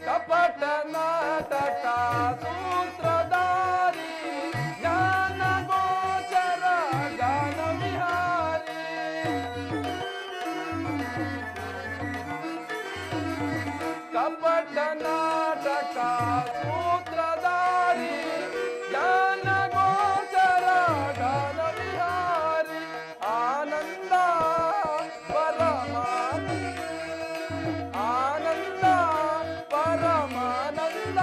ಕಪಟ ನಾಟಕ ಸೂತ್ರಧಾರಿ ಜ್ಞಾನ ಗೋಚರ ಗಾನ ವಿಹಾರಿ ಕಪಟ ನಾಟಕ ಸೂತ್ರಧಾರಿ ಜ್ಞಾನ ಗೋಚರ ಗಾನ ವಿಹಾರಿ ಆನಂದ ಆನಂದ ಪರಮಾನಂದ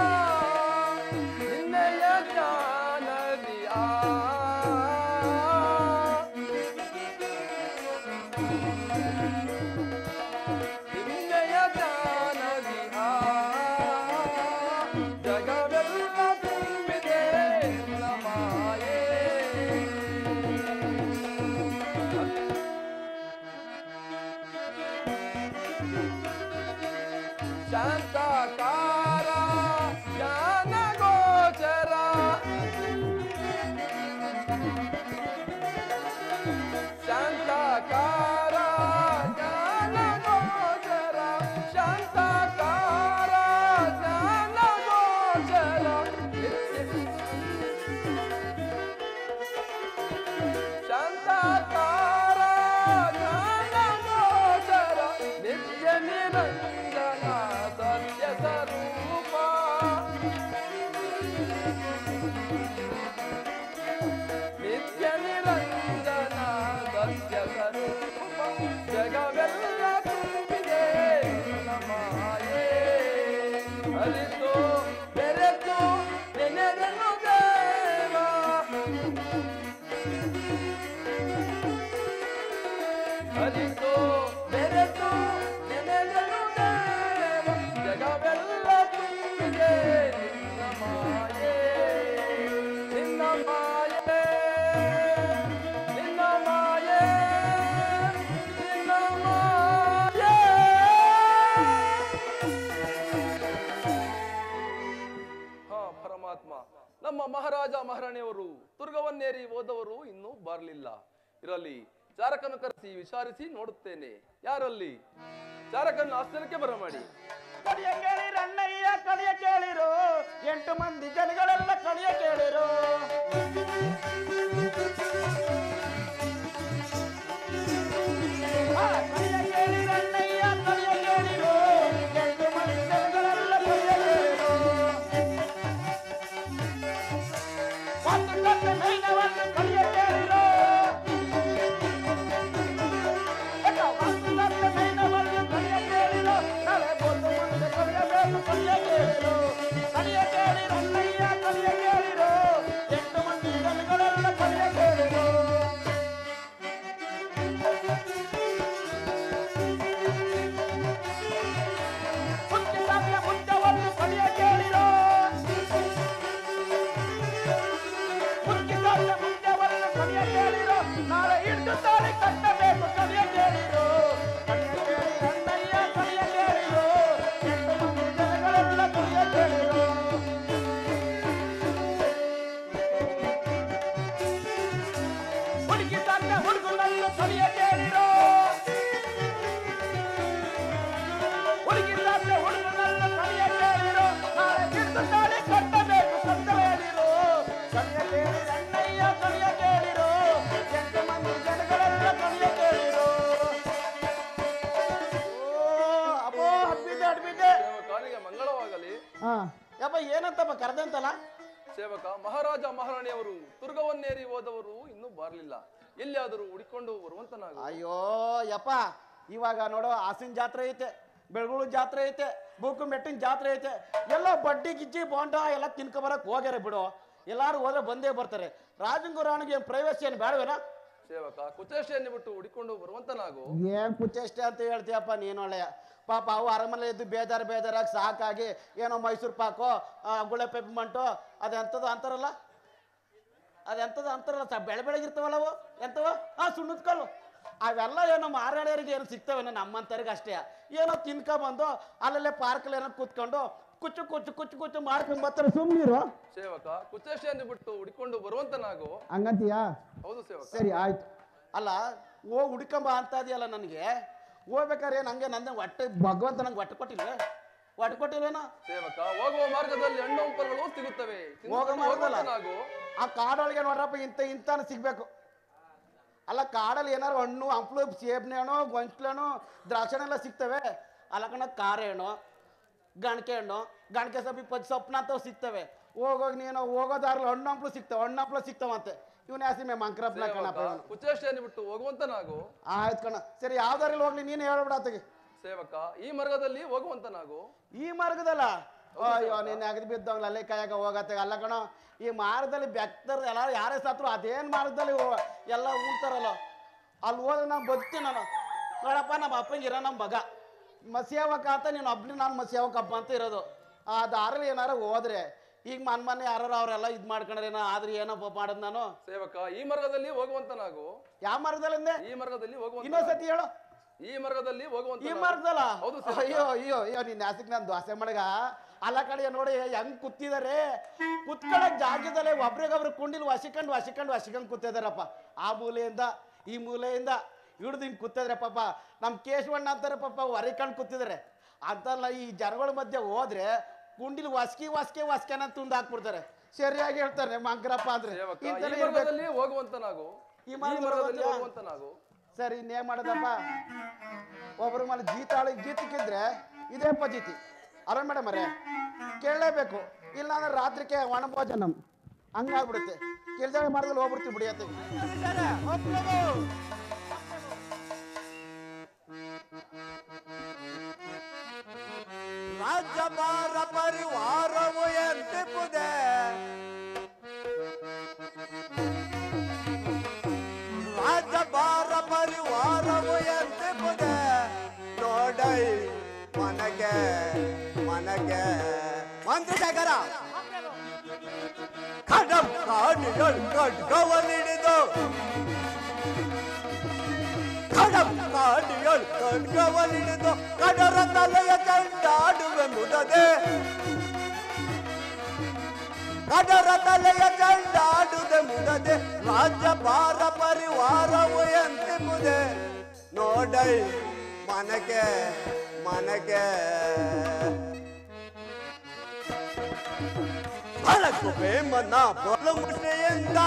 ನಿನ್ನಯ ಜ್ಞಾನದಿ ನಿನ್ನಯ ಜ್ಞಾನದಿ ಜಗವೆಲ್ಲ ತುಂಬಿದೆ ಮಾಯೇ ಶಾಂತಕಾರ ಜ್ಞಾನ ಗೋಚರ ಶಾಂತಕಾರ ಜ್ಞಾನ ಗೋಚರ ಶಾಂತಕಾರ ಜ್ಞಾನ ಗೋಚರ ಶಾಂತಕಾರ ಜ್ಞಾನ ಗೋಚರ ನಿತ್ಯ ನಿರಂಜನ ಸತ್ಯ ಸ್ವರೂಪ ನಿತ್ಯ ನಿರಂಜನ ಸತ್ಯ ಸ್ವರೂಪ ಜಗವೆಲ್ಲ ತುಂಬಿದೆ ಮಾಯೇ ಅರಿತು ಬೆರೆತು ನೆನೆದನು ದೇವ ಅರಿತು ಬೆರೆತು ನೆನೆದನು ದೇವ ಜಗವೆಲ್ಲ ತುಂಬಿದೆ ನಿನ್ನ ಮಾಯೇ ನಿನ್ನ ಮಾಯೇ ನಿನ್ನ ಮಾಯೇ ನಿನ್ನ ಮಾಯೇ ಪರಮಾತ್ಮ ನಮ್ಮ ಮಹಾರಾಜ ಮಹಾರಾಣಿಯವರು ತುರ್ಗವನ್ನೇರಿ ಹೋದವರು ಇನ್ನೂ ಬರಲಿಲ್ಲ. ಇರಲಿ, ಚಾರಕನ್ನು ಕರೆಸಿ ವಿಚಾರಿಸಿ ನೋಡುತ್ತೇನೆ. ಯಾರಲ್ಲಿ? ಚಾರಕನ್ನು ಆಸ್ಥಾನಕ್ಕೆ ಬರಮಾಡಿ. ಕಡಿಯ ಕೇಳಿರ ಅಣ್ಣಯ್ಯ, ಕಡಿಯ ಕೇಳಿರು, 8 ಮಂದಿ ಜನಗಳೆಲ್ಲ ಕಡಿಯ ಕೇಳಿರು. ಕಡಿಯ ಕೇಳಿರ ಅಣ್ಣಯ್ಯ, ಕಡಿಯ ಕೇಳಿರು, 8 ಮಂದಿ ಜನಗಳೆಲ್ಲ ಕಡಿಯ ಕೇಳಿರು. ಒಂದು ಕಟ್ಟ ಮೈನವನ್ನು ಕಡಿಯ ಕೇಳಿರು. ನಾಳೆ ಇಟ್ಟು ತಾಳಿ ಕಟ್ಟಬೇಕು ಕಲಿಯ ಕೇಳಿರು. ಕಲಿಯ ಕೇಳಿ ಅಣ್ಣಯ್ಯ ಕಲಿಯ ಕೇಳಿರು. 8 ಮಂದಿ ಜನಗಳೆಲ್ಲ ಕಲಿಯ ಕೇಳಿರು. ಹುಡುಗಿ ತನ್ನ ಹುಡುಗನನ್ನು ಕಲಿಯ ಕೇಳಿರು. ಹುಡುಗಿ ತನ್ನ ಹುಡುಗನನ್ನು ಕಲಿಯ ಕೇಳಿರು. ನಾಳೆ ಇಟ್ಟು ತಾಳಿ ಕಟ್ಟಬೇಕು ಕಟ್ಟಬೇಡಿರು. ಕಲಿಯ ಕೇಳಿ ಅಣ್ಣಯ್ಯ ಕಲಿಯ ಕೇಳಿರು. 8 ಮಂದಿ ಜನಗಳೆಲ್ಲ ಕಲಿಯ ಕೇಳಿರು. ಅಪ್ಪೋ ಹಬ್ಬಿದ್ದೆ ಅಡ್ಬಿದ್ದೆ. ಸೇವಕನಿಗೆ ಮಂಗಳವಾಗಲಿ. ಯಪ್ಪ ಏನಂತಪ್ಪ ಕರೆದಂತಲ್ಲ? ಸೇವಕ, ಮಹಾರಾಜ ಮಹಾರಾಣಿಯವರು ತುರ್ಗವನ್ನೇರಿ ಹೋದವರು ಇನ್ನೂ ಬರಲಿಲ್ಲ. ಎಲ್ಲಿಯಾದರೂ ಹುಡಿಕೊಂಡು ಬರುವಂತನಾಗ. ಅಯ್ಯೋ ಯಪ್ಪ, ಇವಾಗ ನೋಡೋ ಹಾಸಿನ ಜಾತ್ರೆ ಐತೆ, ಬೆಳಗುಳು ಜಾತ್ರೆ ಐತೆ, ಬೂಕುಮೆಟ್ಟಿನ ಜಾತ್ರೆ ಐತೆ. ಎಲ್ಲ ಬಡ್ಡಿ ಗಿಜ್ಜಿ ಬೋಂಡ ಎಲ್ಲ ತಿನ್ಕೊಬರಕ್ ಹೋಗ್ಯಾರ ಬಿಡು. ಎಲ್ಲಾರು ಹೋದ್ರೆ ಬಂದೇ ಬರ್ತಾರೆ. ರಾಜಂಗು ರಾಣಿಗೆ ಪ್ರೈವಸಿ ಏನು ಬೇಡವೇನಾ? ಸೇವಕ, ಕುಚೇಷ್ಟೆಯನ್ನು ಬಿಟ್ಟು ಹುಡಿಕೊಂಡು ಬರುವಂತನಾಗು. ಏನ್ ಕುಚೇಷ್ಟೆ ಅಂತ ಹೇಳ್ತೀಯಪ್ಪ ನೀನೊಳ್ಳೆಯ. ಪಾಪ ಅವು ಅರಮನೆ ಇದ್ದು ಬೇಜಾರಾಗಿ ಸಾಕಾಗಿ ಏನೋ ಮೈಸೂರು ಪಾಕೋ ಗುಳೆ ಪೆಪ್ಪಮಂಟು ಅದೆಂಥದ್ದು ಅಂತಾರಲ್ಲ, ಅದೆಂಥದ್ದು ಅಂತಾರಲ್ಲ, ಬೆಳಗಿರ್ತಾವಲ್ಲ ಅವು ಎಂಥವ? ಸುಣ್ಣದ ಕಲ್ಲು ಅವೆಲ್ಲ ಏನೋ ಮಾರಾಳಿಯರಿಗೆ ಏನು ಸಿಗ್ತವೇನೋ ನಮ್ಮಂತರಿಗೆ ಅಷ್ಟೇ. ಏನೋ ತಿನ್ಕೊಂಬಂದು ಅಲ್ಲಲ್ಲೇ ಪಾರ್ಕಲ್ಲಿ ಏನೋ ಕೂತ್ಕೊಂಡು ಕುಚ್ಚು ಕುಚ್ಚು ಕುಚ್ಚು ಕುಚ್ಚು ಮಾಡ್ಕೊಂಡ್ ಬರ್ತಾರೆ. ಸುಮ್ಮನಿರು ಸೇವಕ, ಕುಚ್ಚೇಶೆಯನ್ನು ಬಿಟ್ಟು ಹುಡ್ಕೊಂಡು ಬರುವಂತ ನಾವು ಹಂಗಂತೀಯಾ? ಹೌದು ಸೇವಕ. ಸರಿ ಆಯ್ತು. ಅಲ್ಲ ಹೋಗಿ ಹುಡ್ಕೊಂಬ ಅಂತ ಇದೆಯಲ್ಲ, ನನಗೆ ಹೋಗ್ಬೇಕಾದ್ರೆ ನಂಗೆ ನಂದೆ ಹೊಟ್ಟೆ ಭಗವಂತ ನಂಗೆ ಹೊಟ್ಟೆ ಕೊಟ್ಟಿಲ್ವೇನೋ ಸೇವಕ, ಹೋಗುವ ಮಾರ್ಗದಲ್ಲಿ ಹಣ್ಣು ಹಂಪಲುಗಳು ಸಿಗುತ್ತವೆ. ಹೋಗೋ ಮಾರ್ಗದಲ್ಲ ನಾವು ಆ ಕಾಡೊಳಗೆ ನೋಡ್ರಪ್ಪ ಇಂತಾನು ಸಿಗ್ಬೇಕು. ಅಲ್ಲ ಕಾಡಲ್ಲಿ ಏನಾರು ಹಣ್ಣು ಹಂಪ್ಲು ಸೇಬ್ನೆ ಹಣ್ಣು ಗೊಂಚಲಣ್ಣು ದ್ರಾಕ್ಷಿ ಎಲ್ಲ ಸಿಗ್ತವೆ. ಅಲ್ಲ ಕಣ ಖಾರೆ ಹಣ್ಣು ಗಣಕೆ ಹಣ್ಣು ಗಣಕೆ ಸೊಪ್ಪನ ಅಂತವು ಸಿಗ್ತವೆ. ಹೋಗೋಗಿ ನೀನು ಹೋಗೋದಾರಲ್ಲಿ ಹಣ್ಣು ಹಂಪ್ಲು ಸಿಗ್ತಾವಂತೆ. ಇವನೇ ಹಸಿಮೆ ಮಂಕ್ರಪ್ಪನ ಕಣಪ್ಪ. ಕುಚ್ಚೇಶೆಯನ್ನು ಬಿಟ್ಟು ಹೋಗುವಂತ ನಾವು. ಆಯ್ತು ಕಣ. ಸರಿ ಯಾವ್ದಾರಲ್ಲಿ ಹೋಗ್ಲಿ ನೀನು ಹೇಳ್ಬಿಡತ್ತಗೆ. ಸೇವಕ, ಈ ಮಾರ್ಗದಲ್ಲಿ ಹೋಗುವಂತ ನಾವು. ಈ ಮಾರ್ಗದಲ್ಲ? ಅಯ್ಯೋ ನೀನು ಅಗದಿ ಬಿದ್ದವಂಗ್ಲ ಅಲ್ಲೇ ಕಾಯಾಗ ಹೋಗತ್ತೆ. ಅಲ್ಲ ಕಣ, ಈ ಮಾರ್ಗದಲ್ಲಿ ಬೆಕ್ತರ ಎಲ್ಲ ಯಾರೇ ಸತ್ರು ಅದೇನು ಮಾರ್ಗದಲ್ಲಿ ಎಲ್ಲ ಉಳ್ತಾರಲ್ಲ, ಅಲ್ಲಿ ಹೋದ್ರೆ ನಾನು ಬದುಕ್ತೀನಿ. ನಾನು ನೋಡಪ್ಪ, ನಮ್ಮ ಅಪ್ಪಂಗಿರೋ ನಮ್ಮ ಮಗ ಮಸಿಯಾವಕ ಅಂತ, ನೀನು ಒಬ್ಲಿ ನಾನು ಮಸಿಯಾವಕ ಹಬ್ಬ ಅಂತ ಇರೋದು. ಆ ದಾರಲ್ಲಿ ಏನಾರ ಹೋದ್ರೆ ಈಗ ಮನೆ ಯಾರು ಅವರೆಲ್ಲ ಇದು ಮಾಡ್ಕೊಂಡ್ರೇನೋ, ಆದ್ರೆ ಏನೋ ಮಾಡೋದು ನಾನು. ಸೇವಕ, ಈ ಮಾರ್ಗದಲ್ಲಿ ಹೋಗುವಂತ ನಾವು. ಯಾವ ಮಾರ್ಗದಲ್ಲಿ? ಈ ಮಾರ್ಗದಲ್ಲಿ ಹೋಗುವಂತ. ಇನ್ನೊಂದ್ಸತಿ ಹೇಳು. ಈ ಮಾರ್ಗದಲ್ಲಿ ಹೋಗುವಂತ. ಈ ಮಾರ್ಗದಲ್ಲ? ಹೌದು. ಅಯ್ಯೋ ಅಯ್ಯೋ ಅಯ್ಯೋ, ನಿನ್ನ ಹಸಿಕ್ ನಾನು ದೋಸೆ ಮಾಡಗ ಅಲ್ಲ ಕಡೆ ನೋಡಿ ಹೆಂಗ್ ಕೂತಿದಾರೆ. ಕುತ್ಕೊಳಕ್ ಜಾಗದಲ್ಲೇ ಒಬ್ರಿಗೊಬ್ರು ಕುಂಡಿಲ್ ವಸಿಕೊಂಡು ಕೂತಿದಾರಪ್ಪ. ಆ ಮೂಲೆಯಿಂದ ಈ ಮೂಲೆಯಿಂದ ಹಿಡ್ದು ಹಿಂಗೆ ಕೂತಿದ್ರೆ ಪಾಪ. ನಮ್ಮ ಕೇಶವಣ್ಣ ಅಂತಾರೆ ಪಾಪ, ಹೊರಿಕೊಂಡು ಕೂತಿದ್ದಾರೆ ಅಂತಲ್ಲ. ಈ ಜನಗಳ ಮಧ್ಯೆ ಹೋದ್ರೆ ಕುಂಡಿಲ್ ವಸ್ಕೆನ ತುಂಡು ಹಾಕ್ಬಿಡ್ತಾರೆ. ಸರಿಯಾಗಿ ಹೇಳ್ತಾರೆ ಮಂಕ್ರಪ್ಪ ಅಂದ್ರೆ. ಹೋಗುವಂತ ನಾವು. ಈ ಮಾರ್ಗದಲ್ಲಿ ಹೋಗುವಂತ ನಾವು. ಸರಿ, ಇನ್ನೇನ್ ಮಾಡೋದಪ್ಪ, ಒಬ್ರ ಮೇಲೆ ಜೀತಕ್ಕಿದ್ರೆ ಇದೇ ಪದ್ಧತಿ. ಅಲ್ಲ ಮೇಡಮ್ ಅರೇ, ಕೇಳಲೇಬೇಕು. ಇಲ್ಲ ಅಂದ್ರೆ ರಾತ್ರಿಗೆ ಒಣ ಭೋಜನ ಹಂಗಾಗ್ಬಿಡುತ್ತೆ. ಕೆಲ್ಸ ಮಾಡಿದ್ರೆ ಹೋಗ್ಬಿಡ್ತೀವಿ ಬಿಡಿಯತ್ತೆ. ರಾಜ್ಯಭಾರ ಪರಿವಾರವು ಎಂತಿಪುದೆ, ರಾಜ್ಯಭಾರ ಪರಿವಾರವು ಎಂತಿಪುದೆ. ನೋಡೈ ಮನಗೆ ಮಂತ್ರಿಶೇಖರ ಖಡಂ ಕಾಣಿಗಳು ಖಡ್ಗವನ್ನಿಡಿದು, ಖಡಂ ಕಾಣಿಗಳು ಖಡ್ಗವನ್ನಿಡಿದು ಕಡರ ತಲೆಯ ಚಂಡಾಡುವೆ ಮುದದೆ, ಕಡರ ತಲೆಯ ಚಂಡಾಡುವೆ ಮುದದೆ. ರಾಜ್ಯಭಾರ ಪರಿವಾರವು ಎಂತಿಪುದೆ. ನೋಡೈ ಮನಗೆ ಬಳಕು ಬೇಮನ ಬಲುಮುಷ್ಟಿಯಿಂದ,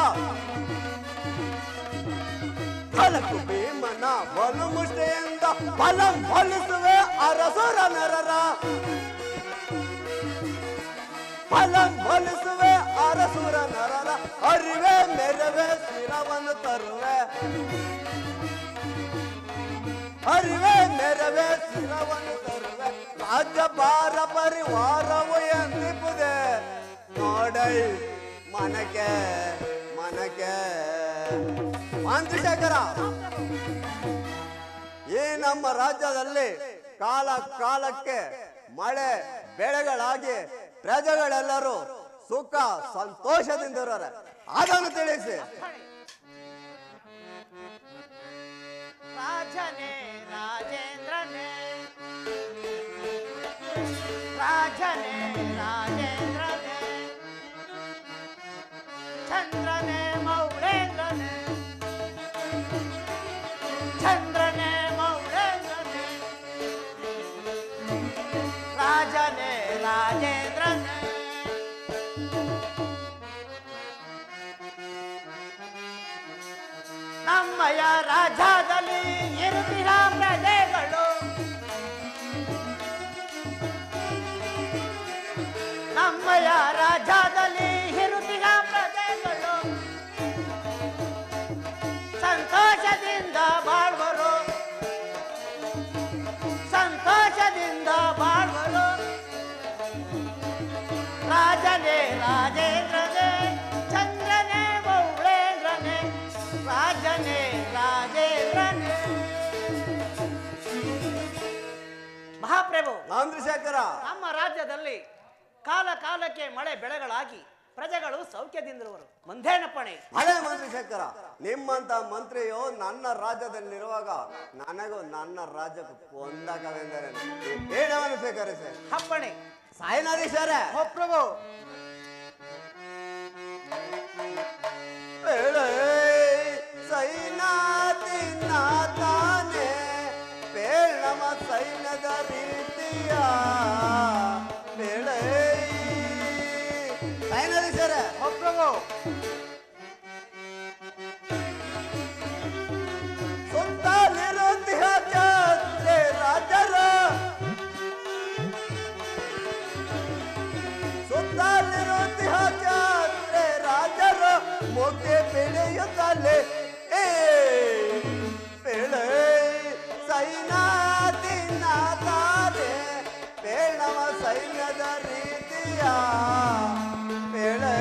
ಬಳಕು ಭೀಮನ ಬಲುಮುಷ್ಟಿಯಿಂದ ಬಲಂ ಫಲಿಸುವೆ ಅರಸುರ ನರರ, ಬಲಂ ಫಲಿಸುವೆ ಅರಸುರ ನರರ. ಅರಿವೆ ಮೆರವೆ ಶಿರವನ್ನು ತರುವೆ, ಅರಿವೆ ಮೆರವೆ ಶಿರವನ್ನು ತರುವೆ. ರಾಜ್ಯಭಾರ ಪರಿವಾರವು ಎಂದಿಪುದೆ. ನೋಡೈ ಮನಗೆ ಮಂತ್ರಿಶೇಖರ, ಈ ನಮ್ಮ ರಾಜ್ಯದಲ್ಲಿ ಕಾಲಕ್ಕೆ ಮಳೆ ಬೆಳೆಗಳಾಗಿ ಪ್ರಜೆಗಳೆಲ್ಲರೂ ಸುಖ ಸಂತೋಷದಿಂದಿರೋರೆ. ಅದನ್ನು ತಿಳಿಸಿ. ರಾಜನೇ ರಾಜೇಂದ್ರನೇ ಚಂದ್ರನೇ ಮೌಳೇಂದ್ರನೇ ರಾಜನೇ ರಾಜೇಂದ್ರನೇ. ನಮ್ಮಯ ರಾಜ್ಯದಲ್ಲಿ ಇರುತ್ತಿರ ಪ್ರಜೆಗಳು, ನಮ್ಮಯ ರಾಜ್ಯದಲ್ಲಿ ಇರುತ್ತಿರ ಪ್ರಜೆಗಳು ಸಂತೋಷದಿಂದ ಬಾಳ್ವರು, ಸಂತೋಷದಿಂದ ಬಾಳ್ವರು. ರಾಜನೇ ರಾಜೇಂದ್ರನೇ ಚಂದ್ರನೇ ಮೌಳೇಂದ್ರನೇ, ರಾಜನೇ ರಾಜೇಂದ್ರನೇ. ಮಹಾಪ್ರಭು ಮಂತ್ರಿಶೇಖರ, ನಮ್ಮ ರಾಜ್ಯದಲ್ಲಿ ಕಾಲಕ್ಕೆ ಮಳೆ ಬೆಳೆಗಳಾಗಿ ಪ್ರಜೆಗಳು ಸೌಖ್ಯದಿಂದಿರುವರು. ಮುಂದೇನಪ್ಪಣೆ? ಹಳೆ ಮಂತ್ರಿ ಶೇಖರ, ನಿಮ್ಮಂತ ಮಂತ್ರಿಯು ನನ್ನ ರಾಜ್ಯದಲ್ಲಿರುವಾಗ ನನಗೂ ನನ್ನ ರಾಜ್ಯಕ್ಕೂ ಹೊಂದಾಗವೆಂದರೆ ಏನವನ್ನು ಸ್ವೀಕರಿಸಿ. ಅಪ್ಪಣೆ. ಸಾಯಿನಾಧೀಶರೇ, ಪ್ರಭು. ಸೈನಾತಿ ನಾತಾನೆ ಪೇಳಮ ಸೈನ್ಯದ ರೀತಿಯ ಬೇಳೆ. ಸಾಯಿನಾಧೀಶರೇ, ಪ್ರಭು. ಸುತ್ತಲಿರುತ್ತಿಹ ಚಾತ್ರೆ ರಾಜರ, ಸುತ್ತಲಿರುತ್ತಿಹ ಚಾತ್ರೆ ರಾಜರ ಮುಖ್ಯ ಬೆಳೆಯುತ್ತಲೇ ಬೆಳೆ. ಸೈನಾತಿ ನಾತಾರೆ ಬೇಳವ ಸೈನ್ಯದ ರೀತಿಯ ಬೆಳೆ.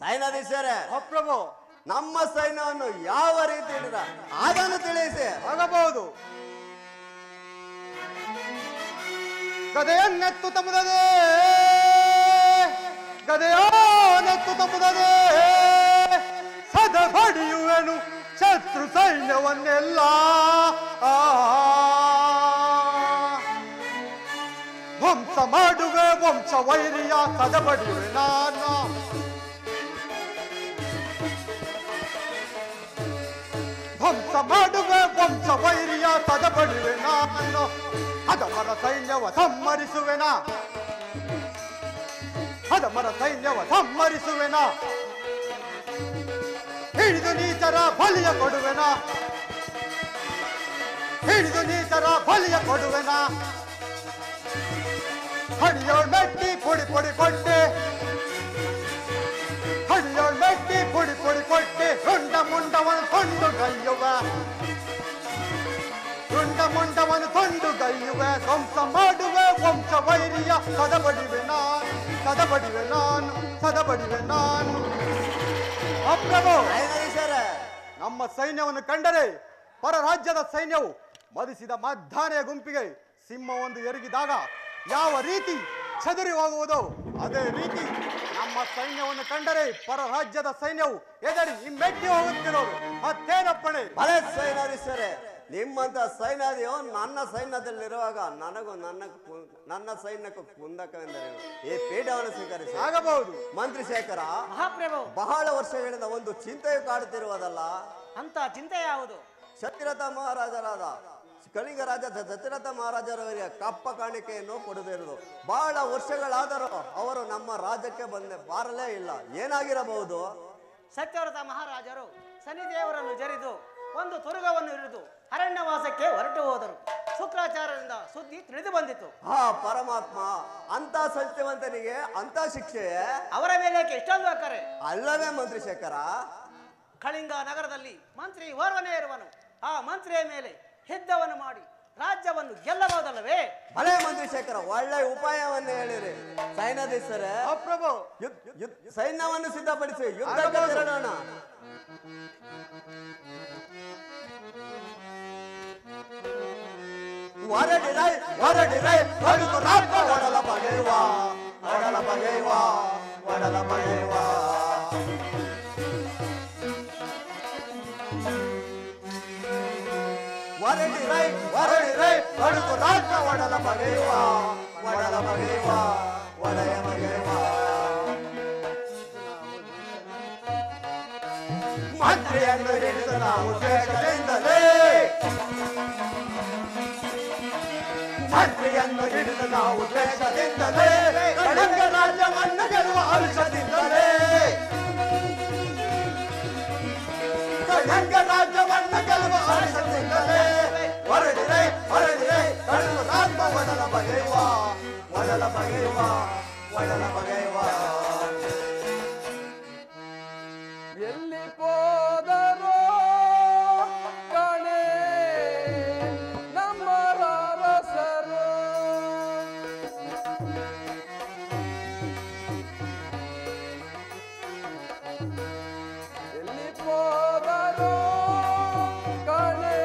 ಸೈನ್ಯಾಧೀಶರೇ, ಪ್ರಭು. ನಮ್ಮ ಸೈನ್ಯವನ್ನು ಯಾವ ರೀತಿ ಹಿಡಿದ ಅದನ್ನು ತಿಳಿಸಿ. ಆಗಬಹುದು. ಗದೆಯನ್ನೆತ್ತು ತಮ್ಮದೇ, ಗದೆಯನ್ನೆತ್ತು ತಮ್ಮದೇ, ಸದ ಬಡಿಯುವೆನು ಶತ್ರು ಸೈನ್ಯವನ್ನೆಲ್ಲ. ವಂಶ ಮಾಡುವೆ ವಂಶ ವೈರಿಯ ಸದ ಬಡಿಯುವೆ ನಾನು. ವಂಶ ಮಾಡುವೆ ವಂಶ ವೈರಿಯ ಸದ ಬಡಿಯುವೆ ನಾನು. ಹದಮರ ಸೈನ್ಯವ ಸಂಹರಿಸುವೆನ, ಹದಮರ ಸೈನ್ಯವ ಸಂಹರಿಸುವೆನ. ಹಿಡಿದು ನೀಚರ ಬಲಿಯ ಕೊಡುವೆನ, ಹಿಡಿದು ನೀಚರ ಬಲಿಯ ಕೊಡುವೆನ. ಹಡಿಯೋಳ್ ಮೆಟ್ಟಿ ಪುಡಿ ಪುಡಿ ಕೊಟ್ಟೆ, ಹಡಿಯೋಳ್ ಮೆಟ್ಟಿ ಪುಡಿ ಪುಡಿ ಕೊಟ್ಟೆ. ರುಂಡ ಮುಂಡವನು ಕೊಂಡು ಗೈಯುವ, ರುಂಡ ಮುಂಡವನು ಕೊಂಡು ಗೈಯುವೆ. ಧ್ವಂಸ ಮಾಡುವೆ ವಂಶ ವೈರಿಯ ಸದಬಡಿವೆ ನಾನು, ಸದಬಡಿವೆ ನಾನು, ಸದಬಡಿವೆ ನಾನು. ಅಪ್ರಭು, ನಮ್ಮ ಸೈನ್ಯವನ್ನು ಕಂಡರೆ ಪರ ರಾಜ್ಯದ ಸೈನ್ಯವು ಮದಿಸಿದ ಮದ್ದಾನೆಯ ಗುಂಪಿಗೆ ಸಿಂಹವೊಂದು ಎರಗಿದಾಗ ಯಾವ ರೀತಿ ಚದುರಿ ಹೋಗುವುದೋ ಅದೇ ರೀತಿ ನಮ್ಮ ಸೈನ್ಯವನ್ನು ಕಂಡರೆ ಪರ ರಾಜ್ಯದ ಸೈನ್ಯವು ಎದರಿ ಹಿಮ್ಮೆಟ್ಟಿ ಹೋಗುತ್ತಿರೋದು. ಮತ್ತೇನಪ್ಪಣೆ? ಭಲೆ ಸೈನ್ಯಾಧೀಶರೇ, ನಿಮ್ಮಂತ ಸೈನ್ಯಾಧಿಯು ನನ್ನ ಸೈನ್ಯದಲ್ಲಿರುವಾಗ ನನಗೂ ನನ್ನ ಸೈನ್ಯಕ್ಕೂ ಕುಂದಕವೆಂದರೆ ಈ ಪೀಠವನ್ನು ಸ್ವೀಕರಿಸಿ. ಆಗಬಹುದು. ಮಂತ್ರಿ ಶೇಖರ, ಮಹಾಪ್ರಭು, ಬಹಳ ವರ್ಷಗಳಿಂದ ಒಂದು ಚಿಂತೆಯು ಕಾಡುತ್ತಿರುವುದಲ್ಲ. ಅಂತ ಚಿಂತೆ ಯಾವುದು? ಕ್ಷತ್ರಿರಥ ಮಹಾರಾಜರಾದ ಕಳಿಂಗ ರಾಜ ದಶರಥ ಮಹಾರಾಜರವರಿಗೆ ಕಪ್ಪ ಕಾಣಿಕೆಯನ್ನು ಕೊಡದಿರುವುದು ಬಹಳ ವರ್ಷಗಳಾದರೂ ಅವರು ನಮ್ಮ ರಾಜ್ಯಕ್ಕೆ ಬಾರಲೇ ಇಲ್ಲ. ಏನಾಗಿರಬಹುದು? ಸತ್ಯವ್ರತ ಮಹಾರಾಜರು ಶನಿದೇವರನ್ನು ಜರಿದು ಒಂದು ತುರುಗವನ್ನು ಇರಿದು ಅರಣ್ಯವಾಸಕ್ಕೆ ಹೊರಟು ಹೋದರು. ಶುಕ್ರಾಚಾರ್ಯರಿಂದ ಸುದ್ದಿ ತಿಳಿದು ಬಂದಿತು. ಹಾ ಪರಮಾತ್ಮ, ಅಂತ ಸತ್ಯವಂತನಿಗೆ ಅಂತ ಶಿಕ್ಷೆಯೇ? ಅವರ ಮೇಲೆ ಎಷ್ಟೊಂದು ಅಕ್ಕರೆ ಅಲ್ಲವೇ ಮಂತ್ರಿ ಶೇಖರ? ಕಳಿಂಗ ನಗರದಲ್ಲಿ ಮಂತ್ರಿ ಓರ್ವನೇ ಇರುವನು. ಆ ಮಂತ್ರಿಯ ಮೇಲೆ ಯುದ್ಧವನ್ನು ಮಾಡಿ ರಾಜ್ಯವನ್ನು ಗೆಲ್ಲಬಹುದಲ್ಲವೇ? ಭಲೆ ಮಂತ್ರಿ ಶೇಖರ, ಒಳ್ಳೆ ಉಪಾಯವನ್ನು ಹೇಳಿರಿ. ಸೈನ್ಯಾಧೀಶರೇ, ಪ್ರಭು, ಸೈನ್ಯವನ್ನು ಸಿದ್ಧಪಡಿಸಿ ಯುದ್ಧಕ್ಕೆ ತೆರಳೋಣ. ಹೊರಡಿರೈ ಹೊರಡಿರೈ ಹೊರಡು ರಾಜ್ಯ ಒಡಲ ಬಗೆಯುವ, ಒಡಲ ಬಗೆಯುವ, ಒಡಲ ಬಗೆಯುವ. ಹೊರಡಿರೈ ಹೊರಡಿರೈ ಹೊರಡು ರಾಜ್ಯ ಒಡಲ ಬಗೆಯುವ, ಒಡಲ ಬಗೆಯುವ, ಒಡೆಯ ಬಗೆಯುವ. ಮಂತ್ರಿಯನ್ನು ಹಿಡಿದು ನಾವು ದೇಶದಿಂದಲೇ, ಮಂತ್ರಿಯನ್ನು ಹಿಡಿದು ನಾವು ದೇಶದಿಂದಲೇ, ಕಳಿಂಗ ರಾಜ್ಯವನ್ನು ಗೆಲ್ಲುವ ಅಂಶದಿಂದಲೇ, ಕಳಿಂಗ ರಾಜ್ಯವನ್ನು ಗೆಲ್ಲುವ ಅಂಶದಿಂದಲೇ. ಹೊರಡಿರೈ ಹೊರಡಿರೈ ಕಳಿಂಗ ರಾಜ್ಯ ಒಡಲ ಬಗೆಯುವ, ಒಡಲ ಬಗೆಯುವ, ಒಡಲ ಬಗೆಯುವ. ಎಲ್ಲಿ ಹೋದರೋ ಕಣೆ ನಮ್ಮ ರಸರು, ಎಲ್ಲಿ ಹೋದರೋ ಕಣೆ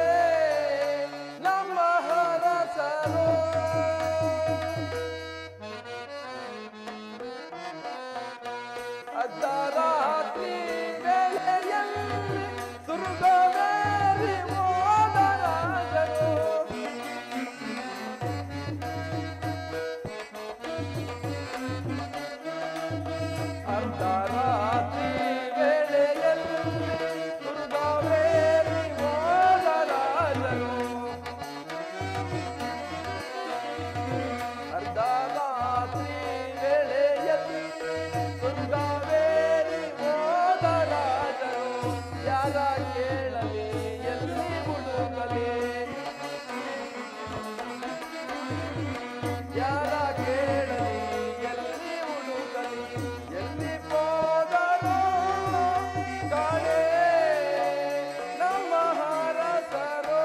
ನಮ್ಮ ರಸರು. ಅರ್ಧರಾತ್ರಿ ವೇಳೆಯಲ್ಲಿ ದುರ್ಗವೇರಿ ಹೋದ ರಾಜರು. ಅರ್ಧರಾತ್ರಿ ವೇಳೆಯಲ್ಲಿ ದುರ್ಗವೇರಿ ಹೋದ ರಾಜರು. ಅರ್ಧರಾತ್ರಿ ವೇಳೆಯಲ್ಲಿ ದುರ್ಗವೇರಿ ಹೋದ ರಾಜರು. ಯಾರ ಕೇಳಲಿ ಎಲ್ಲಿ ಹುಡುಕಲಿ, ಯಾರ ಕೇಳಲಿ ಎಲ್ಲಿ ಹುಡುಕಲಿ, ಎಲ್ಲಿ ಹೋದರೋ ಕಾಣೆ ನಮ್ಮ ಹರಸರು.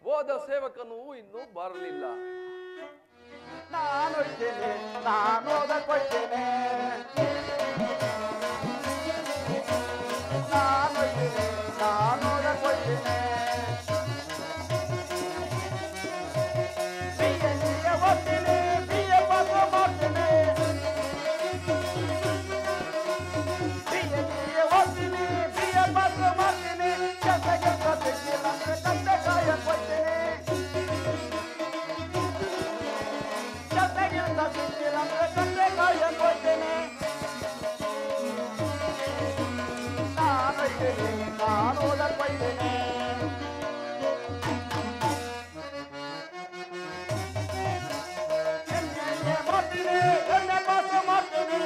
ಹೋದ ಸೇವಕನು ಇನ್ನೂ ಬರಲಿಲ್ಲ. ನಾನು ಹೋಗ್ತೇನೆ, ನಾನು ಓದಕ್ಕೋಗ್ತೇನೆ, ನಾನು ಹೋಗ್ತೇನೆ, ನಾನು ಓದಕ್ಕೋಗ್ತೇನೆ. BA ಓದ್ತೀನಿ, BA ಪಾಸ್ ಮಾಡ್ತೇನೆ, BA ಓದ್ತೀನಿ, BA ಪಾಸ್ ಮಾಡ್ತೀನಿ. ಕೆಲಸ ಸಿಕ್ಕಿಲ್ಲ ಅಂದ್ರೆ ತಂದೆ ಕಾಯಕ್ ಹೋಗ್ತೇನೆ, ಕೆಲಸ ಸಿಕ್ಕಿಲ್ಲ ಅಂದ್ರೆ ತಂದೆ ಕಾಯಕ್ ಹೋಗ್ತೇನೆ. ನಾನು ಹೋಗ್ತೇನೆ, ನಾನು ಓದಕ್ ಹೋಗ್ತೇನೆ. MA ಮಾಡ್ತೀನಿ, MA ಪಾಸ್ ಮಾಡ್ತೀನಿ,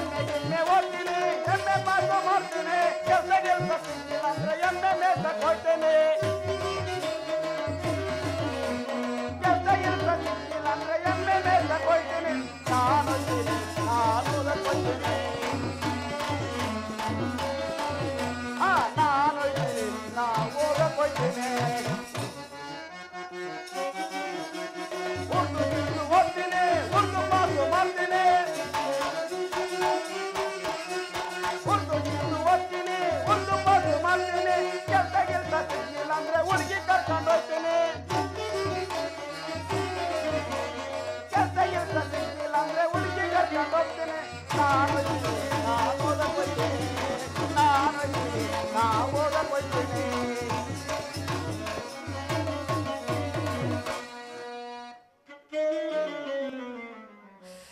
MA ಓದ್ತೀನಿ, MA ಪಾಸ್ ಮಾಡ್ತೀನಿ. ಕೆಲಸ ಸಿಕ್ಕಿಲ್ಲ ಅಂದ್ರೆ MA ಮೇಸಕ್ ಹೋಗ್ತೇನೆ, ಕೆಲಸ ಸಿಕ್ಕಿಲ್ಲ ಅಂದ್ರೆ MA ಮೇಸಕ್ ಹೋಗ್ತೀನಿ. ನಾನು ಹೋಗ್ತೀನಿ, ನಾನು ಓದಕ್ ಹೋಗ್ತೀನಿ. ನಾನು ಹೋಗ್ತೀನಿ, ನಾನು ಓದಕ್ ಹೋಗ್ತೀನಿ. ಉರ್ದು ಗಿರ್ದು ಓದ್ತೀನಿ, ಉರ್ದು ಪಾಸು ಮಾಡ್ತೀನಿ, ಉರ್ದು ಗಿರ್ದು ಓದ್ತೀನಿ, ಉರ್ದು ಪಾಸು ಮಾಡ್ತೀನಿ. ಕೆಲಸ ಸಿಕ್ಕಿಲ್ಲ ಅಂದ್ರೆ ಹುಡುಗಿ ಕರ್ಕೊಂಡು ಹೋಗ್ತೀನಿ, ಕೆಲಸ ಸಿಕ್ಕಿಲ್ಲ ಅಂದ್ರೆ ಹುಡುಗಿ ಕರ್ಕೊಂಡು ಹೋಗ್ತೀನಿ. ನಾನು ಹೋಗ್ತೀನಿ, ನಾನು ಓದಕ್ ಹೋಗ್ತೀನಿ, ನಾನು ಹೋಗ್ತೀನಿ, ನಾನು ಓದಕ್ ಹೋಗ್ತೀನಿ.